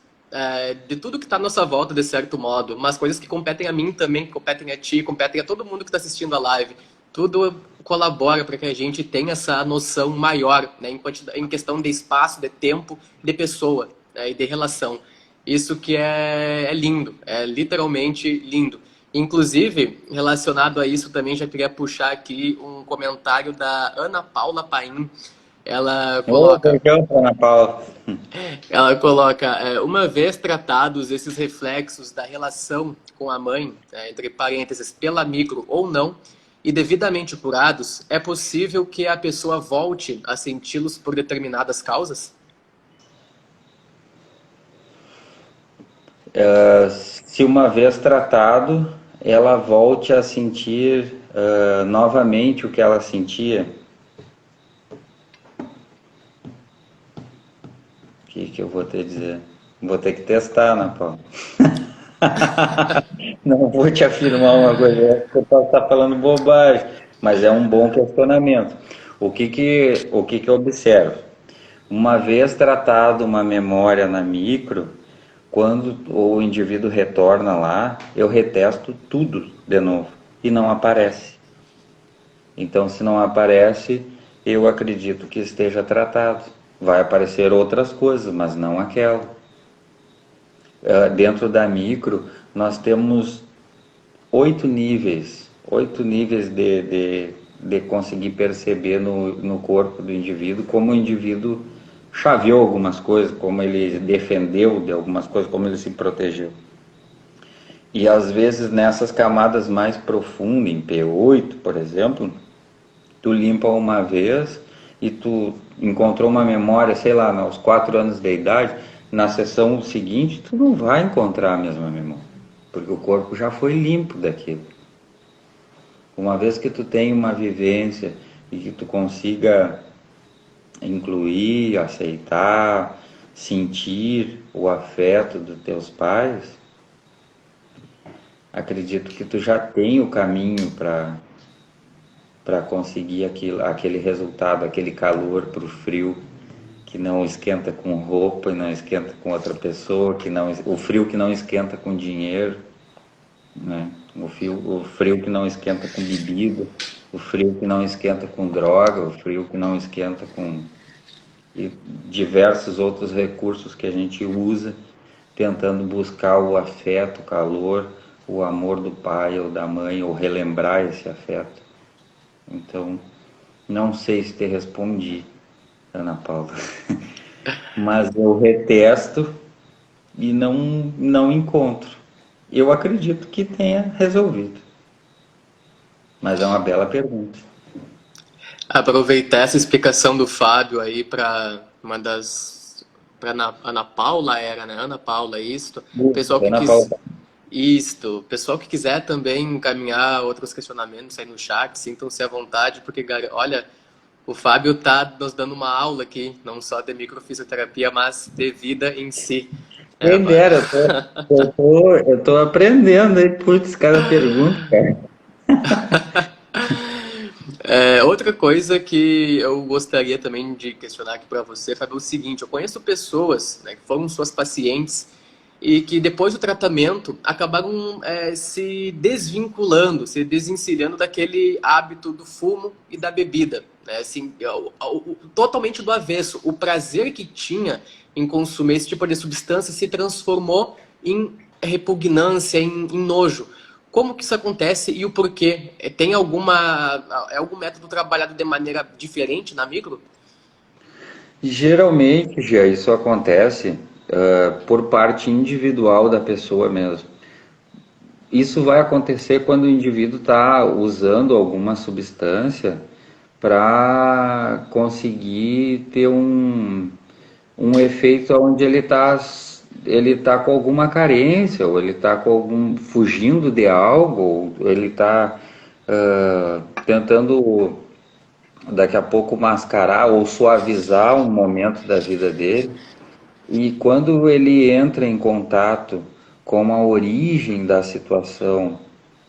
de tudo que está à nossa volta, de certo modo, mas coisas que competem a mim também, que competem a ti, competem a todo mundo que está assistindo a live. Tudo colabora para que a gente tenha essa noção maior, né, em questão de espaço, de tempo, de pessoa, né, e de relação. Isso que é lindo, é literalmente lindo. Inclusive, relacionado a isso, também já queria puxar aqui um comentário da Ana Paula Paim. Ela Ô, coloca, beijão, Ana Paula. uma vez tratados esses reflexos da relação com a mãe, entre parênteses, pela micro ou não, e devidamente curados, é possível que a pessoa volte a senti-los por determinadas causas? Se uma vez tratado, ela volte a sentir novamente o que ela sentia. O que eu vou te dizer? Vou ter que testar, Ana Paula. Não vou te afirmar uma coisa, porque eu posso estar falando bobagem, mas é um bom questionamento. O que eu observo? Uma vez tratado uma memória na micro, quando o indivíduo retorna lá, eu retesto tudo de novo e não aparece. Então, se não aparece, eu acredito que esteja tratado. Vai aparecer outras coisas, mas não aquela. Dentro da micro, nós temos 8 níveis de conseguir perceber no corpo do indivíduo como o indivíduo chaveou algumas coisas, como ele defendeu de algumas coisas, como ele se protegeu. E às vezes nessas camadas mais profundas, em P8, por exemplo, tu limpa uma vez e tu encontrou uma memória, sei lá, aos 4 anos de idade, na sessão seguinte tu não vai encontrar a mesma memória, porque o corpo já foi limpo daquilo. Uma vez que tu tem uma vivência e que tu consiga incluir, aceitar, sentir o afeto dos teus pais, acredito que tu já tem o caminho para conseguir aquele resultado, aquele calor para o frio que não esquenta com roupa e não esquenta com outra pessoa, o frio que não esquenta com dinheiro, né? O frio que não esquenta com bebida, o frio que não esquenta com droga, o frio que não esquenta com diversos outros recursos que a gente usa tentando buscar o afeto, o calor, o amor do pai ou da mãe, ou relembrar esse afeto. Então, não sei se te respondi, Ana Paula, mas eu retesto e não encontro. Eu acredito que tenha resolvido, mas é uma bela pergunta. Aproveitar essa explicação do Fábio aí para uma das. Para Ana Paula era, né? Ana Paula, isto. Pessoal que Ana Paula. Isto. Pessoal que quiser também encaminhar outros questionamentos aí no chat, sintam-se à vontade, porque, olha, o Fábio tá nos dando uma aula aqui, não só de microfisioterapia, mas de vida em si. Quem dera, eu tô aprendendo aí, putz, cada pergunta, cara. Outra coisa que eu gostaria também de questionar aqui para você, Fábio, é o seguinte: eu conheço pessoas, né, que foram suas pacientes e que depois do tratamento acabaram se desvinculando, se desencilhando daquele hábito do fumo e da bebida, né? Assim, totalmente do avesso. O prazer que tinha em consumir esse tipo de substância se transformou em repugnância, em nojo. Como que isso acontece e o porquê? Tem algum método trabalhado de maneira diferente na micro? Geralmente, já isso acontece por parte individual da pessoa mesmo. Isso vai acontecer quando o indivíduo está usando alguma substância para conseguir ter um efeito onde ele tá com alguma carência, ou ele está fugindo de algo, ou ele está tentando daqui a pouco mascarar ou suavizar um momento da vida dele. E quando ele entra em contato com a origem da situação,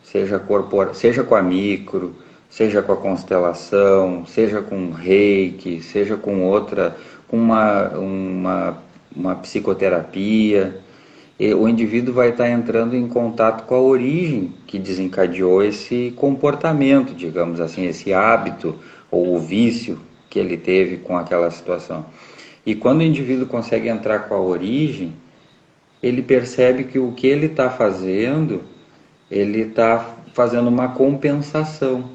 seja com a micro, seja com a constelação, seja com reiki, seja com outra, com uma psicoterapia, o indivíduo vai estar entrando em contato com a origem que desencadeou esse comportamento, digamos assim, esse hábito ou o vício que ele teve com aquela situação. E quando o indivíduo consegue entrar com a origem, ele percebe que o que ele está fazendo uma compensação.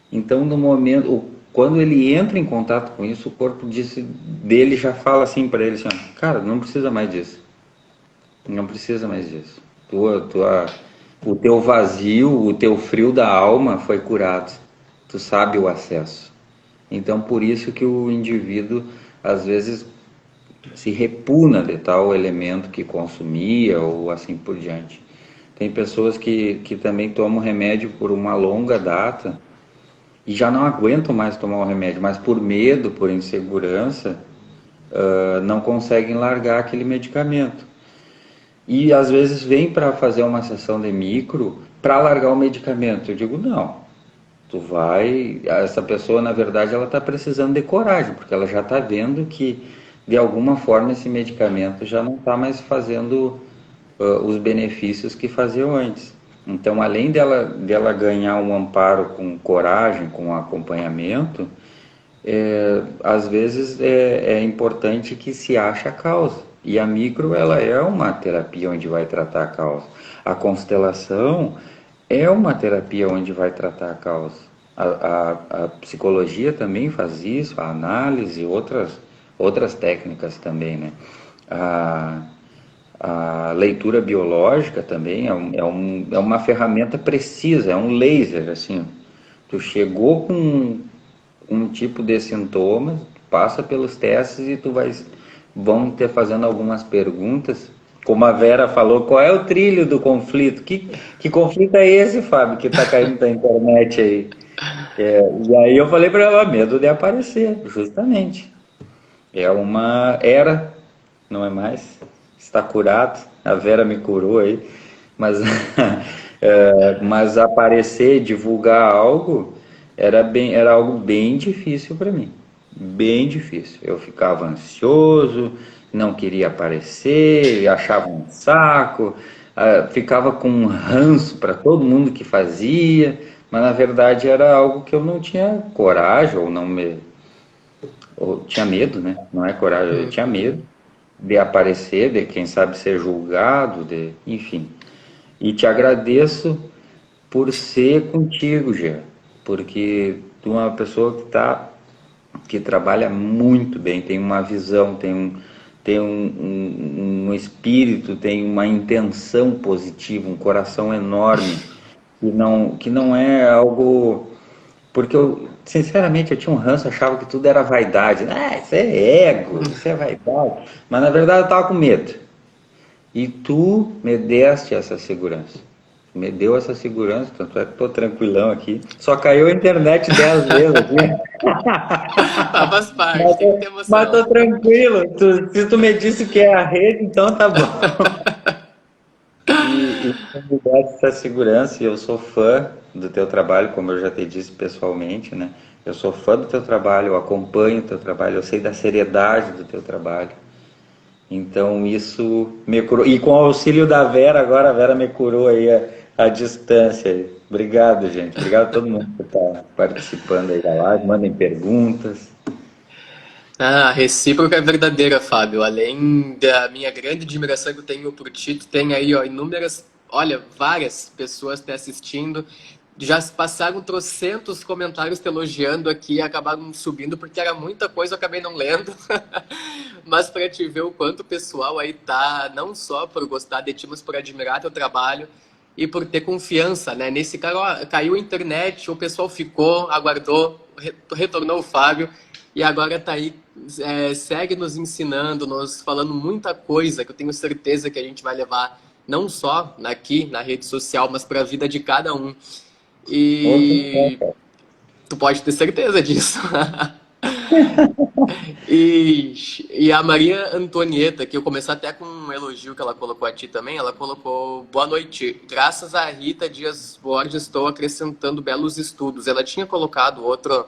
Então, no momento, quando ele entra em contato com isso, o corpo dele já fala assim para ele, assim, cara, não precisa mais disso. Não precisa mais disso. O teu vazio, o teu frio da alma foi curado. Tu sabe o acesso. Então, por isso que o indivíduo, às vezes, se repugna de tal elemento que consumia ou assim por diante. Tem pessoas que também tomam remédio por uma longa data e já não aguentam mais tomar o remédio, mas por medo, por insegurança, não conseguem largar aquele medicamento. E às vezes vem para fazer uma sessão de micro para largar o medicamento. Eu digo, não, essa pessoa na verdade ela está precisando de coragem, porque ela já está vendo que de alguma forma esse medicamento já não está mais fazendo os benefícios que faziam antes. Então, além dela ganhar um amparo com coragem, com acompanhamento, às vezes é importante que se ache a causa. E a micro, ela é uma terapia onde vai tratar a causa. A constelação é uma terapia onde vai tratar a causa. A psicologia também faz isso, a análise, outras técnicas também, né? A leitura biológica também é uma ferramenta precisa, é um laser, assim. Tu chegou com um tipo de sintomas, passa pelos testes e vão te fazendo algumas perguntas. Como a Vera falou, qual é o trilho do conflito? Que conflito é esse, Fábio, que está caindo na internet aí? E aí eu falei para ela, medo de aparecer, justamente. Era, não é mais, está curado, a Vera me curou aí, mas, mas aparecer, divulgar algo, era algo bem difícil para mim. bem difícil. Eu ficava ansioso, não queria aparecer, achava um saco, ficava com um ranço para todo mundo que fazia, mas na verdade era algo que eu não tinha coragem ou não me, ou tinha medo, né? Não é coragem, eu tinha medo de aparecer, de quem sabe ser julgado, de, enfim. E te agradeço por ser contigo, Gê, porque tu é uma pessoa que trabalha muito bem, tem uma visão, tem um espírito, tem uma intenção positiva, um coração enorme, que não é algo. Porque eu, sinceramente, eu tinha um ranço, achava que tudo era vaidade. Ah, isso é ego, isso é vaidade. Mas na verdade eu estava com medo. E tu me deste essa segurança. Me deu essa segurança, tanto é que estou tranquilão aqui. Só caiu a internet 10 vezes aqui. Mas faz Mas parte, tem que tô, ter mas emoção. tô tranquilo. Se tu me disse que é a rede, então tá bom. E tu me dá essa segurança, e eu sou fã do teu trabalho, como eu já te disse pessoalmente, né? Eu sou fã do teu trabalho, eu acompanho o teu trabalho, eu sei da seriedade do teu trabalho. Então isso me curou. E com o auxílio da Vera, agora a Vera me curou aí a distância aí. Obrigado, gente. Obrigado a todo mundo que está participando aí da live. Mandem perguntas. Ah, a recíproca é verdadeira, Fábio. Além da minha grande admiração que eu tenho por ti, tu tem aí, ó, inúmeras, olha, várias pessoas te assistindo. Já se passaram trocentos comentários te elogiando aqui e acabaram subindo porque era muita coisa, eu acabei não lendo. Mas para te ver o quanto o pessoal aí tá, não só por gostar de ti, mas por admirar teu trabalho e por ter confiança, né? Nesse cara, ó, caiu a internet, o pessoal ficou, aguardou, retornou o Fábio e agora tá aí, segue nos ensinando, nos falando muita coisa que eu tenho certeza que a gente vai levar não só aqui na rede social, mas para a vida de cada um. Outro E ponto. tu pode ter certeza disso. E, e a Maria Antonieta, que eu comecei até com um elogio que ela colocou a ti também, ela colocou: boa noite. Graças a Rita Dias Borges estou acrescentando belos estudos. Ela tinha colocado outro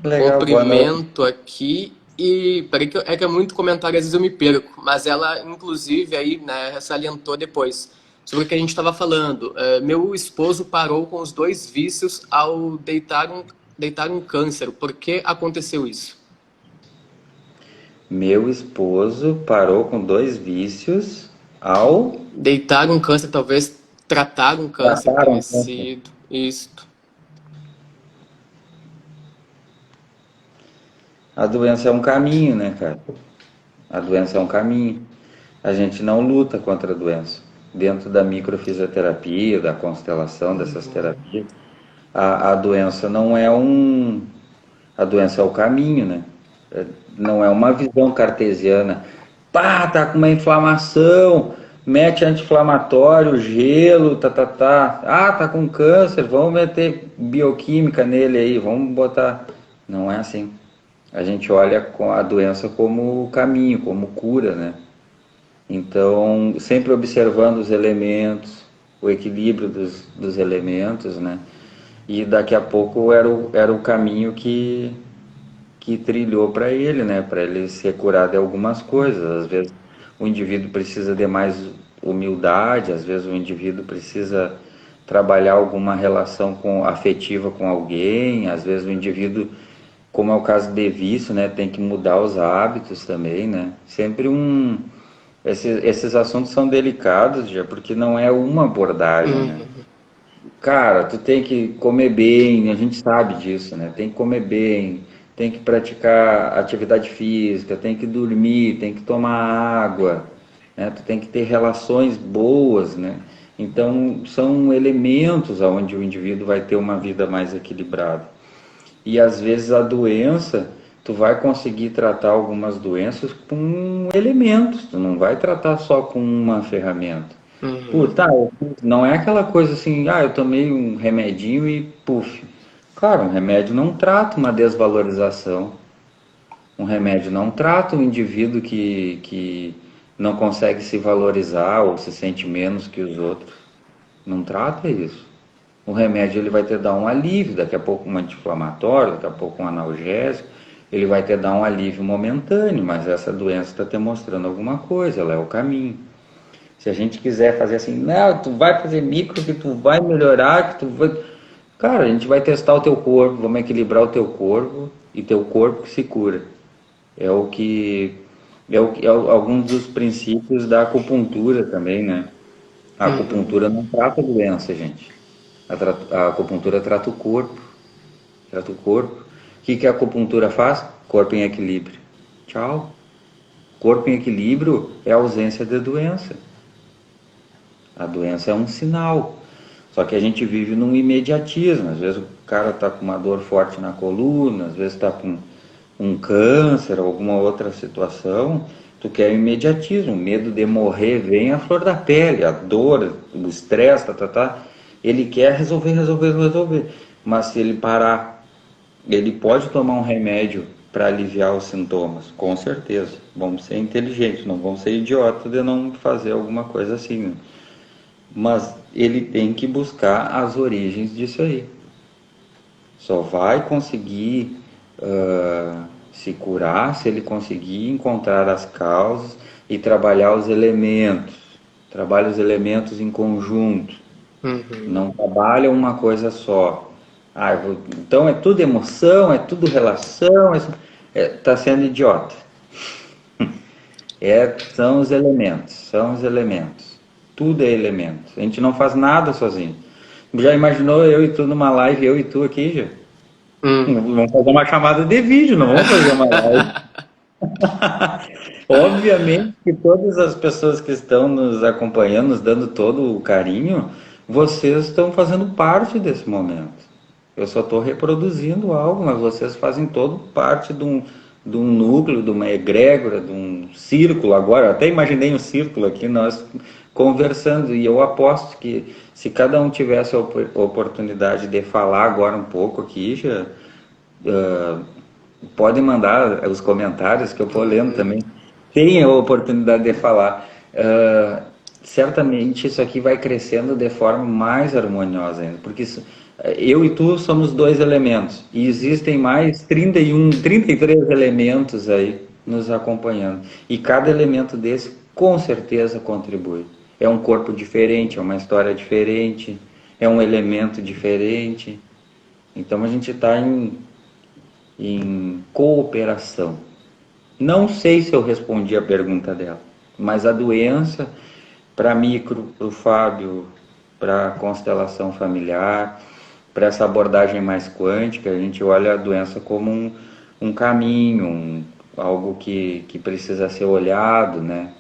Legal, boa noite. cumprimento aqui e peraí que é muito comentário, às vezes eu me perco, mas ela inclusive aí, né, salientou depois sobre o que a gente estava falando. Meu esposo parou com os dois vícios ao deitar um câncer. Por que aconteceu isso? Meu esposo parou com 2 vícios ao Deitar um câncer, talvez tratar um câncer tratar um câncer. conhecido. Isso. A doença é um caminho, né, cara? A doença é um caminho. A gente não luta contra a doença. Dentro da microfisioterapia, da constelação dessas terapias, a doença não é um. A doença é o caminho, né? Não é uma visão cartesiana. Pá, tá com uma inflamação, mete anti-inflamatório, gelo, tá, tá, tá. Ah, tá com câncer, vamos meter bioquímica nele aí, vamos botar. Não é assim. A gente olha com a doença como caminho, como cura, né? Então, sempre observando os elementos, o equilíbrio dos elementos, né? E daqui a pouco era o caminho que trilhou para ele, né? Para ele ser curado de algumas coisas. Às vezes o indivíduo precisa de mais humildade, às vezes o indivíduo precisa trabalhar alguma relação afetiva com alguém, às vezes o indivíduo, como é o caso de vício, né? Tem que mudar os hábitos também, né? Sempre esses assuntos são delicados, já, porque não é uma abordagem, né? Uhum. Cara, tu tem que comer bem, a gente sabe disso, né? Tem que comer bem, tem que praticar atividade física, tem que dormir, tem que tomar água, né? Tu tem que ter relações boas, né? Então, são elementos onde o indivíduo vai ter uma vida mais equilibrada. E às vezes a doença, tu vai conseguir tratar algumas doenças com elementos, tu não vai tratar só com uma ferramenta. Pô, Uhum. tá, não é aquela coisa assim, eu tomei um remedinho e puf. Claro, um remédio não trata uma desvalorização. Um remédio não trata um indivíduo que não consegue se valorizar ou se sente menos que os outros. Não trata isso. O remédio ele vai te dar um alívio, daqui a pouco um anti-inflamatório, daqui a pouco um analgésico, ele vai te dar um alívio momentâneo, mas essa doença está te mostrando alguma coisa, ela é o caminho. Se a gente quiser fazer assim, não, tu vai fazer micro, que tu vai melhorar, que tu vai... Cara, a gente vai testar o teu corpo, vamos equilibrar o teu corpo e teu corpo que se cura. É o que alguns dos princípios da acupuntura também, né? A acupuntura não trata a doença, gente. A acupuntura trata o corpo. Trata o corpo. O que a acupuntura faz? Corpo em equilíbrio. Tchau. Corpo em equilíbrio é a ausência da doença. A doença é um sinal. Só que a gente vive num imediatismo. Às vezes o cara está com uma dor forte na coluna, às vezes está com um câncer, alguma outra situação. Tu quer o imediatismo. O medo de morrer vem à flor da pele, a dor, o estresse, Ele quer resolver. Mas se ele parar, ele pode tomar um remédio para aliviar os sintomas, com certeza. Vamos ser inteligentes, não vamos ser idiotas de não fazer alguma coisa assim, né? Mas ele tem que buscar as origens disso aí. Só vai conseguir se curar se ele conseguir encontrar as causas e trabalhar os elementos. Trabalha os elementos em conjunto. Não trabalha uma coisa só. Então é tudo emoção, é tudo relação, tá sendo idiota. São os elementos. Tudo é elemento. A gente não faz nada sozinho. Já imaginou eu e tu numa live, eu e tu aqui, já? Vamos fazer uma chamada de vídeo, não vamos fazer uma live. Obviamente que todas as pessoas que estão nos acompanhando, nos dando todo o carinho, vocês estão fazendo parte desse momento. Eu só estou reproduzindo algo, mas vocês fazem todo parte de um núcleo, de uma egrégora, de um círculo. Agora, eu até imaginei um círculo aqui, nós conversando, e eu aposto que se cada um tivesse a oportunidade de falar agora um pouco aqui, já podem mandar os comentários que eu estou lendo também. Tem a oportunidade de falar. Certamente isso aqui vai crescendo de forma mais harmoniosa ainda, porque eu e tu somos 2 elementos, e existem mais 31, 33 elementos aí nos acompanhando, e cada elemento desse com certeza contribui. É um corpo diferente, é uma história diferente, é um elemento diferente. Então a gente está em cooperação. Não sei se eu respondi a pergunta dela, mas a doença, para micro, para o Fábio, para a constelação familiar, para essa abordagem mais quântica, a gente olha a doença como um caminho, algo que precisa ser olhado, né?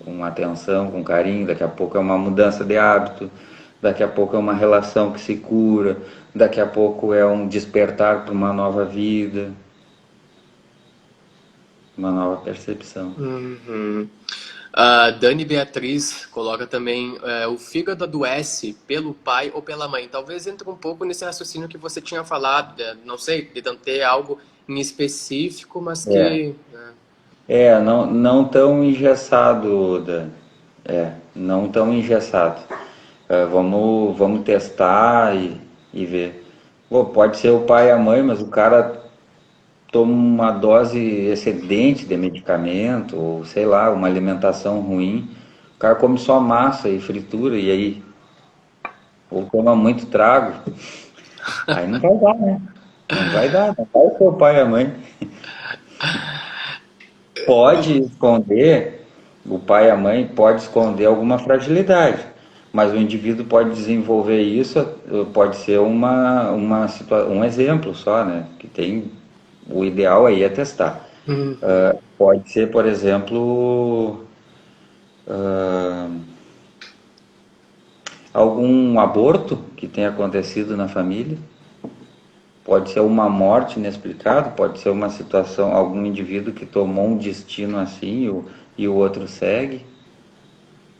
Com atenção, com carinho. Daqui a pouco é uma mudança de hábito, daqui a pouco é uma relação que se cura, daqui a pouco é um despertar para uma nova vida, uma nova percepção. A Dani Beatriz coloca também o fígado adoece pelo pai ou pela mãe. Talvez entre um pouco nesse raciocínio que você tinha falado, não sei, de não ter algo em específico, mas que... Não tão engessado, não tão engessado. Vamos testar e ver. Pode ser o pai e a mãe, mas o cara toma uma dose excedente de medicamento, ou sei lá, uma alimentação ruim, o cara come só massa e fritura, e aí, ou toma muito trago, aí não vai dar, né? Não vai ser o pai e a mãe. Pode esconder, o pai e a mãe pode esconder alguma fragilidade, mas o indivíduo pode desenvolver isso, pode ser um exemplo só, né? Que tem... O ideal aí é testar. Pode ser, por exemplo, algum aborto que tenha acontecido na família. Pode ser uma morte inexplicada, pode ser uma situação, algum indivíduo que tomou um destino assim e o outro segue.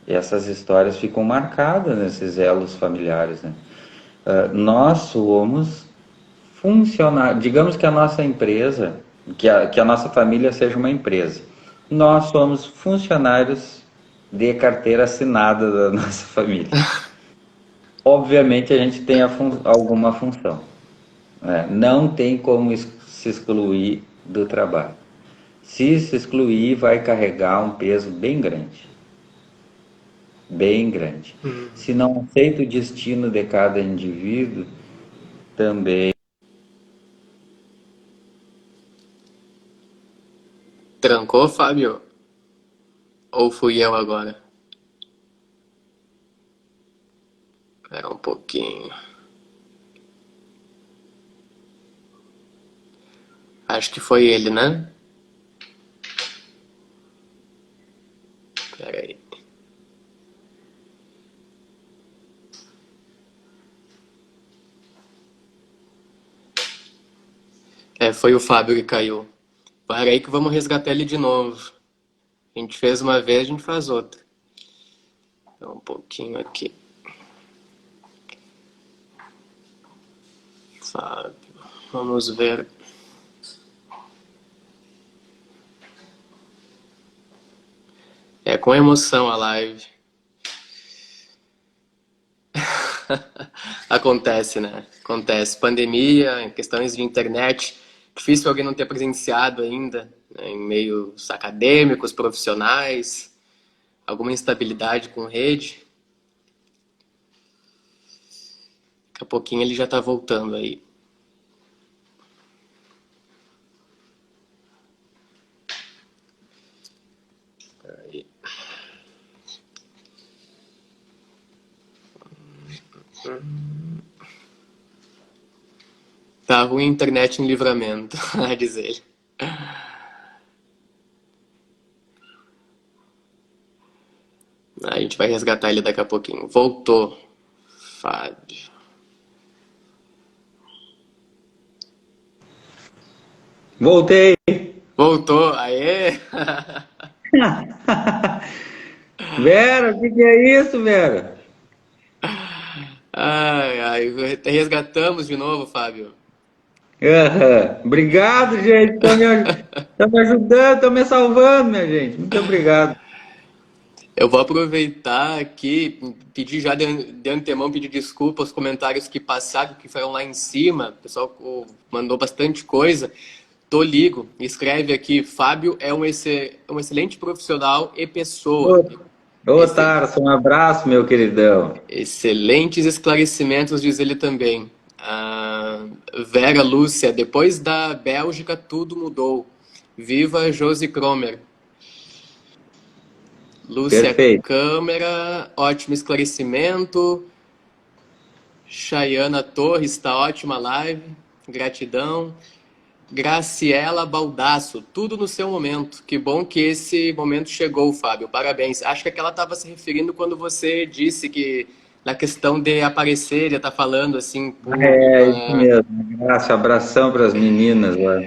E essas histórias ficam marcadas nesses elos familiares, né? Nós somos funcionários, digamos que a nossa empresa, que a nossa família seja uma empresa. Nós somos funcionários de carteira assinada da nossa família. Obviamente a gente tem alguma função. Não tem como se excluir do trabalho. Se se excluir, vai carregar um peso bem grande, bem grande. Se não aceita o destino de cada indivíduo, também. Trancou, Fábio? Ou fui eu agora? Espera um pouquinho. Acho que foi ele, né? Espera aí. É, foi o Fábio que caiu. Para aí que vamos resgatar ele de novo. A gente fez uma vez, a gente faz outra. Então, um pouquinho aqui. Fábio. Vamos ver. É com emoção a live. Acontece, né? Acontece. Pandemia, questões de internet. Difícil alguém não ter presenciado ainda, né? Em meios acadêmicos, profissionais. Alguma instabilidade com rede. Daqui a pouquinho ele já tá voltando aí. Aí. Tá ruim a internet em Livramento, diz ele. A gente vai resgatar ele daqui a pouquinho. Voltou, Fábio. Voltei! Voltou, aê! Vera, o que é isso, Vera? Ai, ai, resgatamos de novo, Fábio. Aham. Obrigado, gente. Estão me ajudando, estão me salvando, minha gente. Muito obrigado. Eu vou aproveitar aqui, pedir já de antemão, pedir desculpa aos comentários que passaram, que foram lá em cima. O pessoal mandou bastante coisa. Toligo, escreve aqui, Fábio é um excelente profissional e pessoa. Ô, Excel- Tarso, um abraço, meu queridão. Excelentes esclarecimentos, diz ele também. Vera Lúcia, depois da Bélgica tudo mudou. Viva Josi Cromer. Lúcia Perfeito. Câmara, ótimo esclarecimento. Chayana Torres, está ótima a live. Gratidão. Graciela Baldasso, tudo no seu momento. Que bom que esse momento chegou, Fábio. Parabéns. Acho que aquela estava se referindo quando você disse que na questão de aparecer, de estar falando assim em público. É isso mesmo. Um abração para as meninas lá.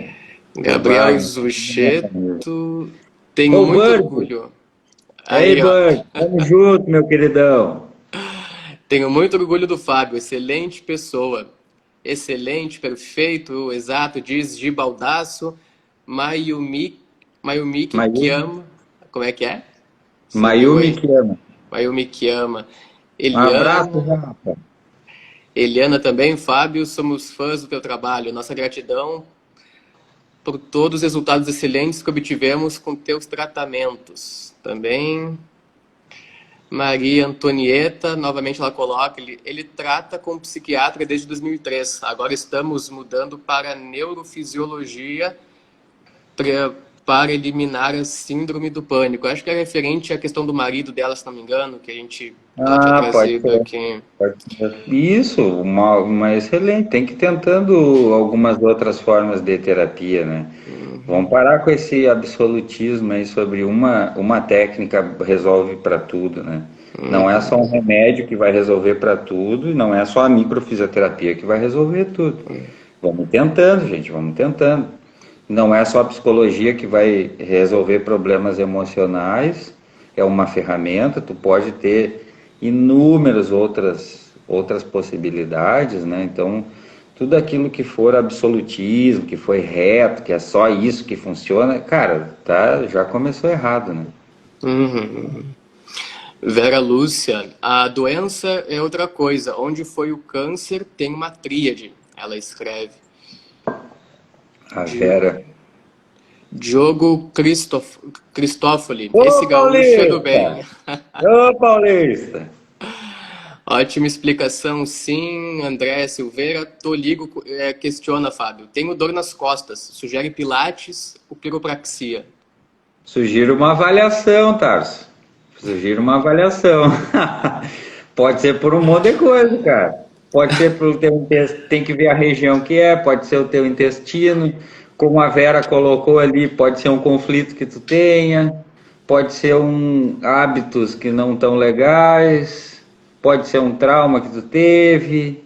O Gabriel Wagner. Zuchetto, tenho Ô, muito Burt. orgulho. E aí, Aí, ó. Burt. Tamo junto, meu queridão. Tenho muito orgulho do Fábio, excelente pessoa. Excelente, perfeito, exato, diz Gi Baldasso. Mayumi Mayumi, Kiyama. Como é que é? Sumiu Mayumi aí. que ama. Mayumi Kiyama. Um abraço, Eliana. Rafa. Eliana também, Fábio, somos fãs do teu trabalho. Nossa gratidão por todos os resultados excelentes que obtivemos com teus tratamentos. Também Maria Antonieta, novamente ela coloca, ele trata com psiquiatra desde 2003. Agora estamos mudando para neurofisiologia para eliminar a síndrome do pânico. Acho que é referente à questão do marido dela, se não me engano, que ela tinha Ah, pode trazido ser. aqui. Pode ser. Isso, uma excelente. Tem que ir tentando algumas outras formas de terapia, né? Vamos parar com esse absolutismo aí sobre uma técnica resolve para tudo, né? Não é só um remédio que vai resolver para tudo, e não é só a microfisioterapia que vai resolver tudo. Vamos tentando, gente, vamos tentando. Não é só a psicologia que vai resolver problemas emocionais, é uma ferramenta, tu pode ter inúmeras outras possibilidades, né? Então, tudo aquilo que for absolutismo, que foi reto, que é só isso que funciona, cara, tá, já começou errado, né? Uhum. Vera Lúcia, a doença é outra coisa. Onde foi o câncer tem uma tríade, ela escreve. A De Vera. Diogo Cristófoli. Esse Ô, gaúcho é do bem. Paulista! Ô, Paulista! Ótima explicação, sim, André Silveira. Toligo questiona, Fábio. Tenho dor nas costas. Sugere pilates ou quiropraxia? Sugiro uma avaliação, Tarso. Sugiro uma avaliação. Pode ser por um monte de coisa, cara. Pode ser pelo teu intestino, tem que ver a região que é, pode ser o teu intestino, como a Vera colocou ali, pode ser um conflito que tu tenha, pode ser hábitos que não tão legais, pode ser um trauma que tu teve,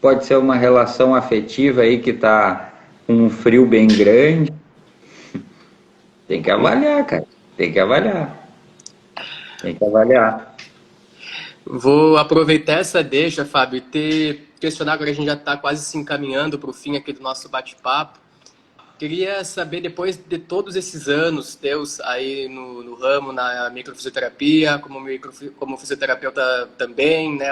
pode ser uma relação afetiva aí que tá com um frio bem grande. Tem que avaliar, cara. Tem que avaliar. Tem que avaliar. Vou aproveitar essa deixa, Fábio, e questionar agora, a gente já está quase se encaminhando para o fim aqui do nosso bate-papo. Queria saber, depois de todos esses anos teus aí no ramo, na microfisioterapia, como fisioterapeuta também, né?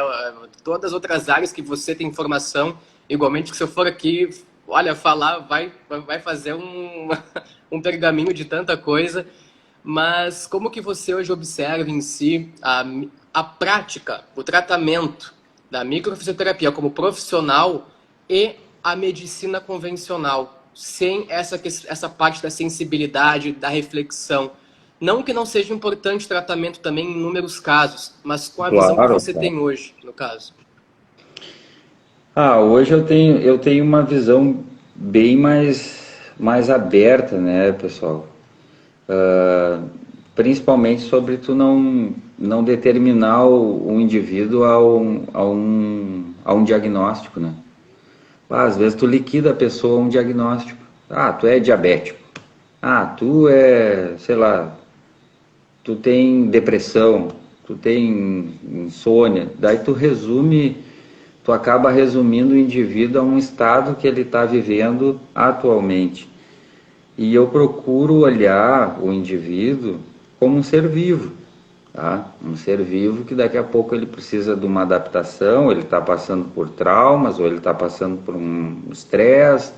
Todas as outras áreas que você tem informação, igualmente que se eu for aqui, olha, falar, vai fazer um pergaminho de tanta coisa. Mas como que você hoje observa em si a prática, o tratamento da microfisioterapia como profissional e a medicina convencional, sem essa parte da sensibilidade, da reflexão? Não que não seja importante tratamento também em inúmeros casos, mas com a visão que Claro, você cara. tem hoje, no caso. Hoje eu tenho uma visão bem mais aberta, né, pessoal? Ah, Principalmente sobre tu não determinar o indivíduo a um diagnóstico, né? Às vezes tu liquida a pessoa a um diagnóstico. Tu é diabético. Tu é, sei lá, tu tem depressão, tu tem insônia. Daí tu acaba resumindo o indivíduo a um estado que ele está vivendo atualmente. E eu procuro olhar o indivíduo como um ser vivo, tá? Um ser vivo que daqui a pouco ele precisa de uma adaptação, ele está passando por traumas, ou ele está passando por um estresse,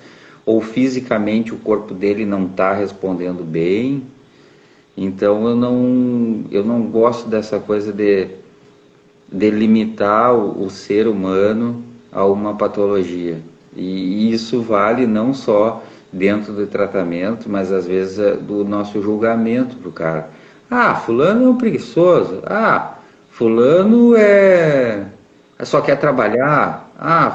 ou fisicamente o corpo dele não está respondendo bem. Então eu não gosto dessa coisa de limitar o ser humano a uma patologia. E isso vale não só dentro do tratamento, mas às vezes do nosso julgamento pro cara. Fulano é um preguiçoso. Fulano só quer trabalhar.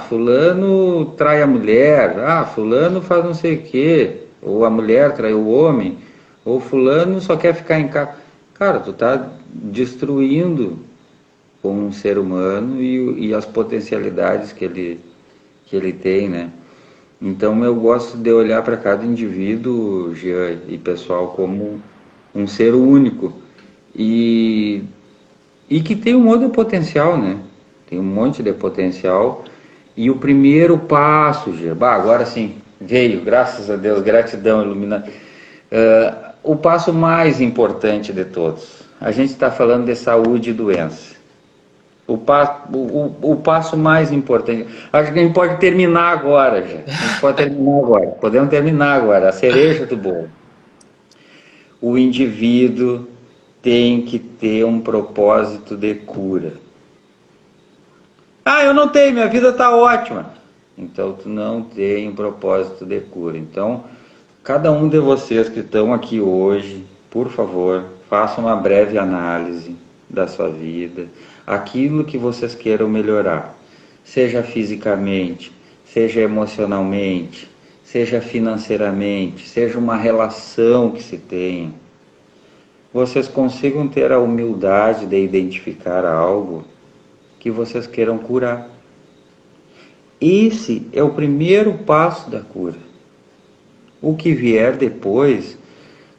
Fulano trai a mulher. Fulano faz não sei o quê. Ou a mulher trai o homem. Ou fulano só quer ficar em casa. Cara, tu tá destruindo como um ser humano e as potencialidades que ele tem, né? Então eu gosto de olhar para cada indivíduo, Jean e pessoal, como um ser único e que tem um monte de potencial, né? Tem um monte de potencial. E o primeiro passo, Jean, agora sim, veio, graças a Deus, gratidão, iluminado. O passo mais importante de todos. A gente está falando de saúde e doença. O passo mais importante. Acho que a gente pode terminar agora, já. A gente pode terminar agora. Podemos terminar agora. A cereja do bolo. O indivíduo tem que ter um propósito de cura. Eu não tenho, minha vida está ótima. Então, tu não tem um propósito de cura. Então, cada um de vocês que estão aqui hoje, por favor, façam uma breve análise da sua vida, aquilo que vocês queiram melhorar, seja fisicamente, seja emocionalmente, seja financeiramente, seja uma relação que se tenha. Vocês consigam ter a humildade de identificar algo que vocês queiram curar. Esse é o primeiro passo da cura. O que vier depois,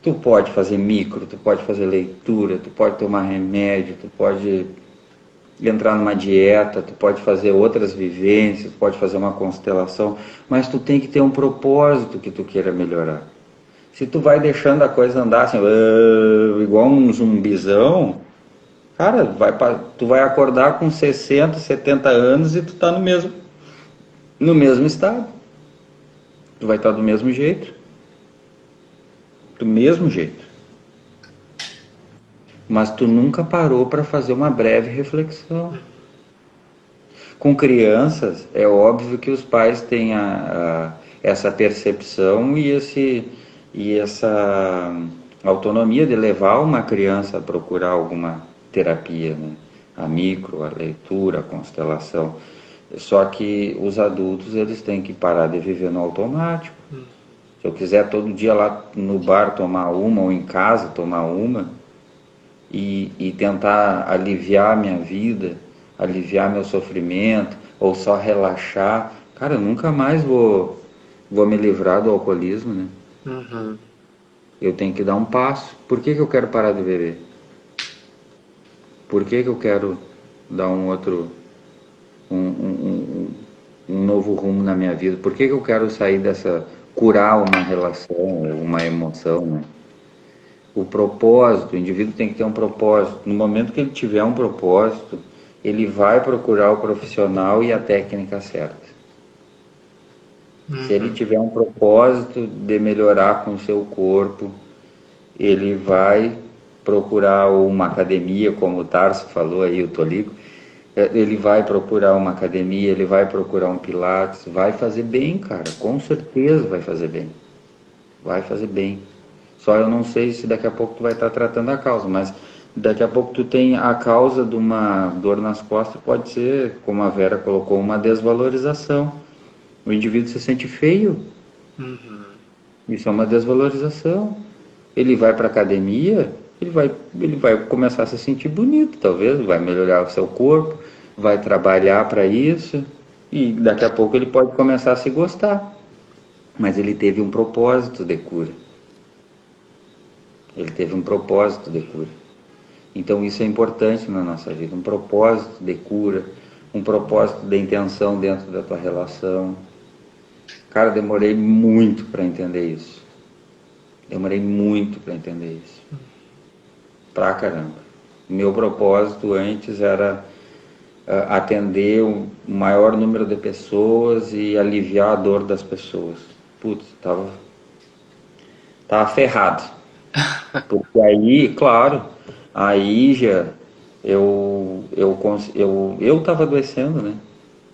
tu pode fazer micro, tu pode fazer leitura, tu pode tomar remédio, tu pode entrar numa dieta, tu pode fazer outras vivências, tu pode fazer uma constelação, mas tu tem que ter um propósito que tu queira melhorar. Se tu vai deixando a coisa andar assim, igual um zumbizão, cara, tu vai acordar com 60, 70 anos e tu tá no mesmo estado. Tu vai estar do mesmo jeito. do mesmo jeito. Mas tu nunca parou para fazer uma breve reflexão. Com crianças, é óbvio que os pais têm essa percepção e essa autonomia de levar uma criança a procurar alguma terapia, né? A micro, a leitura, a constelação. Só que os adultos, eles têm que parar de viver no automático. Se eu quiser todo dia lá no bar tomar uma, ou em casa tomar uma, e tentar aliviar minha vida, aliviar meu sofrimento, ou só relaxar, cara, eu nunca mais vou me livrar do alcoolismo, né? Uhum. Eu tenho que dar um passo. Por que eu quero parar de beber? Por que eu quero dar um outro, um novo rumo na minha vida? Por que eu quero sair curar uma relação, uma emoção, né? O propósito, o indivíduo tem que ter um propósito. No momento que ele tiver um propósito, ele vai procurar o profissional e a técnica certa. Se ele tiver um propósito de melhorar com o seu corpo, ele vai procurar uma academia, como o Tarso falou aí, o Tolico, ele vai procurar uma academia, ele vai procurar um pilates, vai fazer bem, cara, com certeza vai fazer bem. Vai fazer bem. Só eu não sei se daqui a pouco tu vai estar tratando a causa, mas daqui a pouco tu tem a causa de uma dor nas costas, pode ser, como a Vera colocou, uma desvalorização. O indivíduo se sente feio. Isso é uma desvalorização. Ele vai para a academia, ele vai começar a se sentir bonito, talvez, vai melhorar o seu corpo, vai trabalhar para isso, e daqui a pouco ele pode começar a se gostar. Mas ele teve um propósito de cura. Ele teve um propósito de cura. Então isso é importante na nossa vida, um propósito de cura, um propósito de intenção dentro da tua relação. Cara, demorei muito para entender isso. Demorei muito para entender isso. Pra caramba. Meu propósito antes era atender o maior número de pessoas e aliviar a dor das pessoas. Putz, tava ferrado. Porque aí, claro, aí já eu estava adoecendo, né?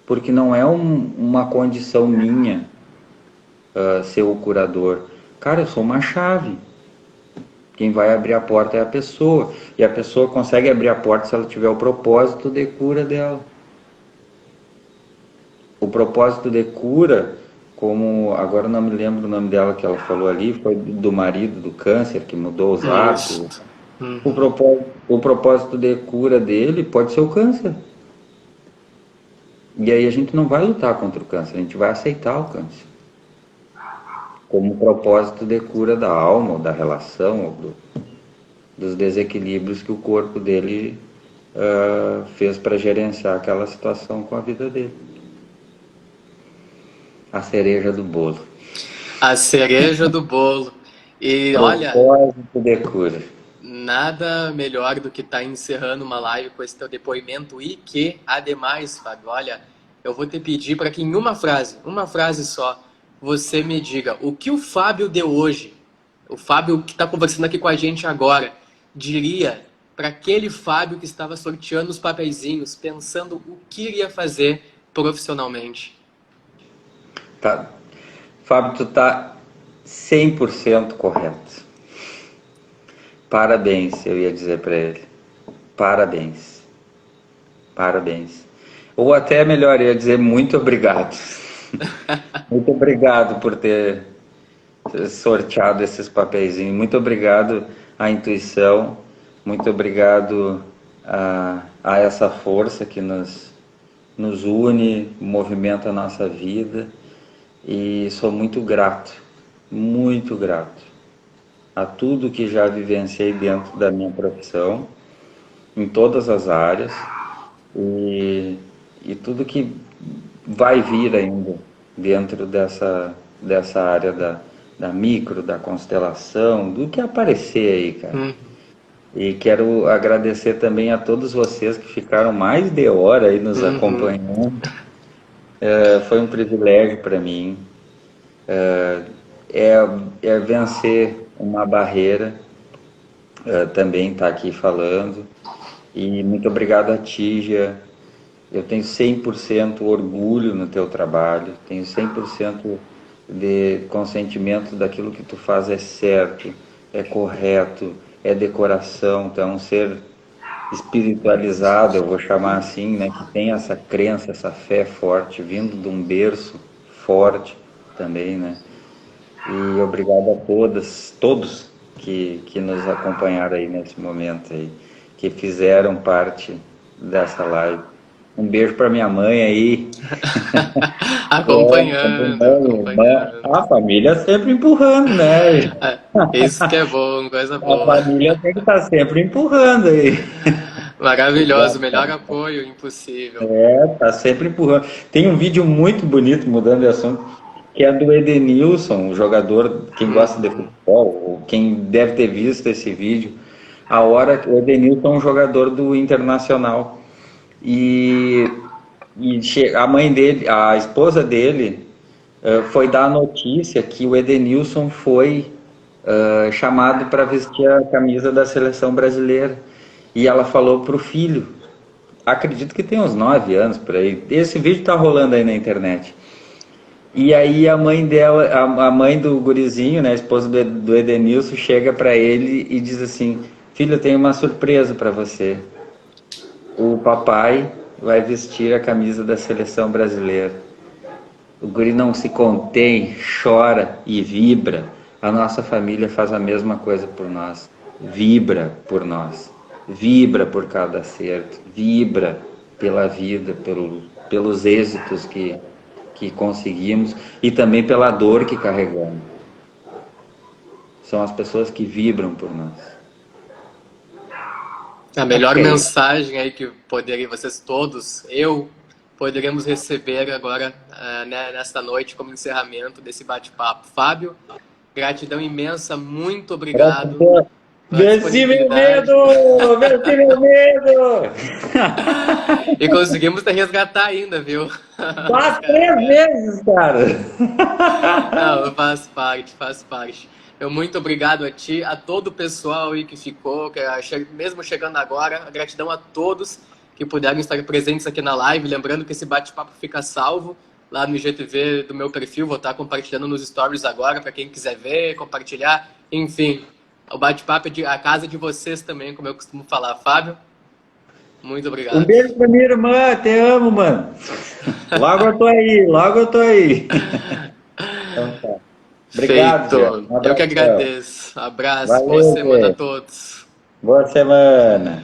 Porque não é uma condição minha ser o curador. Cara, eu sou uma chave. Quem vai abrir a porta é a pessoa. E a pessoa consegue abrir a porta se ela tiver o propósito de cura dela. O propósito de cura, como agora não me lembro o nome dela que ela falou ali, foi do marido do câncer que mudou os hábitos. O propósito de cura dele pode ser o câncer. E aí a gente não vai lutar contra o câncer, a gente vai aceitar o câncer. Como propósito de cura da alma, ou da relação, ou dos desequilíbrios que o corpo dele fez para gerenciar aquela situação com a vida dele. A cereja do bolo. A cereja do bolo. E olha, propósito de cura. Nada melhor do que estar encerrando uma live com esse teu depoimento e que, ademais, Fábio, olha, eu vou te pedir para que em uma frase só, você me diga o que o Fábio de hoje, o Fábio que está conversando aqui com a gente agora, diria para aquele Fábio que estava sorteando os papeizinhos, pensando o que iria fazer profissionalmente. Tá. Fábio, tu tá 100% correto. Parabéns, eu ia dizer para ele. Parabéns. Parabéns. Ou até melhor, eu ia dizer muito obrigado. Muito obrigado por ter sorteado esses papeizinhos. Muito obrigado à intuição. Muito obrigado a essa força que nos une, movimenta a nossa vida. E sou muito grato a tudo que já vivenciei dentro da minha profissão, em todas as áreas, e tudo que vai vir ainda dentro dessa área da micro, da constelação, do que aparecer aí, cara. E quero agradecer também a todos vocês que ficaram mais de hora aí nos acompanhando. Foi um privilégio para mim. É vencer uma barreira também estar aqui falando. E muito obrigado a ti, Gia. Eu tenho 100% orgulho no teu trabalho, tenho 100% de consentimento daquilo que tu faz é certo, é correto, é decoração, tu é um ser espiritualizado, eu vou chamar assim, né, que tem essa crença, essa fé forte, vindo de um berço forte também, né? E obrigado a todos que nos acompanharam aí nesse momento aí, que fizeram parte dessa live. Um beijo para minha mãe aí. Acompanhando, acompanhando. A família sempre empurrando, né? Isso que é bom, coisa A boa. família tem que estar sempre empurrando aí. Maravilhoso, melhor apoio impossível. Tá sempre empurrando. Tem um vídeo muito bonito, mudando de assunto, que é do Edenilson, o jogador, quem gosta de futebol, ou quem deve ter visto esse vídeo, a hora que o Edenilson é um jogador do Internacional. E, a mãe dele, a esposa dele, foi dar a notícia que o Edenilson foi chamado para vestir a camisa da seleção brasileira. E ela falou pro filho, acredito que tem uns 9 anos por aí. Esse vídeo tá rolando aí na internet. E aí a mãe dela, a mãe do gurizinho, né, a esposa do Edenilson, chega para ele e diz assim: filho, eu tenho uma surpresa para você. O papai vai vestir a camisa da seleção brasileira. O guri não se contém, chora e vibra. A nossa família faz a mesma coisa por nós. Vibra por nós. Vibra por cada acerto. Vibra pela vida, pelos êxitos que conseguimos e também pela dor que carregamos. São as pessoas que vibram por nós. A melhor mensagem aí que vocês todos, poderemos receber agora, né, nesta noite, como encerramento desse bate-papo. Fábio, gratidão imensa, muito obrigado. Venci meu medo! Venci meu medo! E conseguimos te resgatar ainda, viu? Quase 3 vezes, cara! Não, faz parte. Eu muito obrigado a ti, a todo o pessoal aí que ficou, mesmo chegando agora, a gratidão a todos que puderam estar presentes aqui na live. Lembrando que esse bate-papo fica salvo lá no IGTV do meu perfil, vou estar compartilhando nos stories agora, para quem quiser ver, compartilhar, enfim. O bate-papo é a casa de vocês também, como eu costumo falar. Fábio, muito obrigado. Um beijo pra minha irmã, te amo, mano. Logo eu tô aí. Então tá. Obrigado, feito. Eu que agradeço. Abraço, Valeu, boa semana a todos. Boa semana.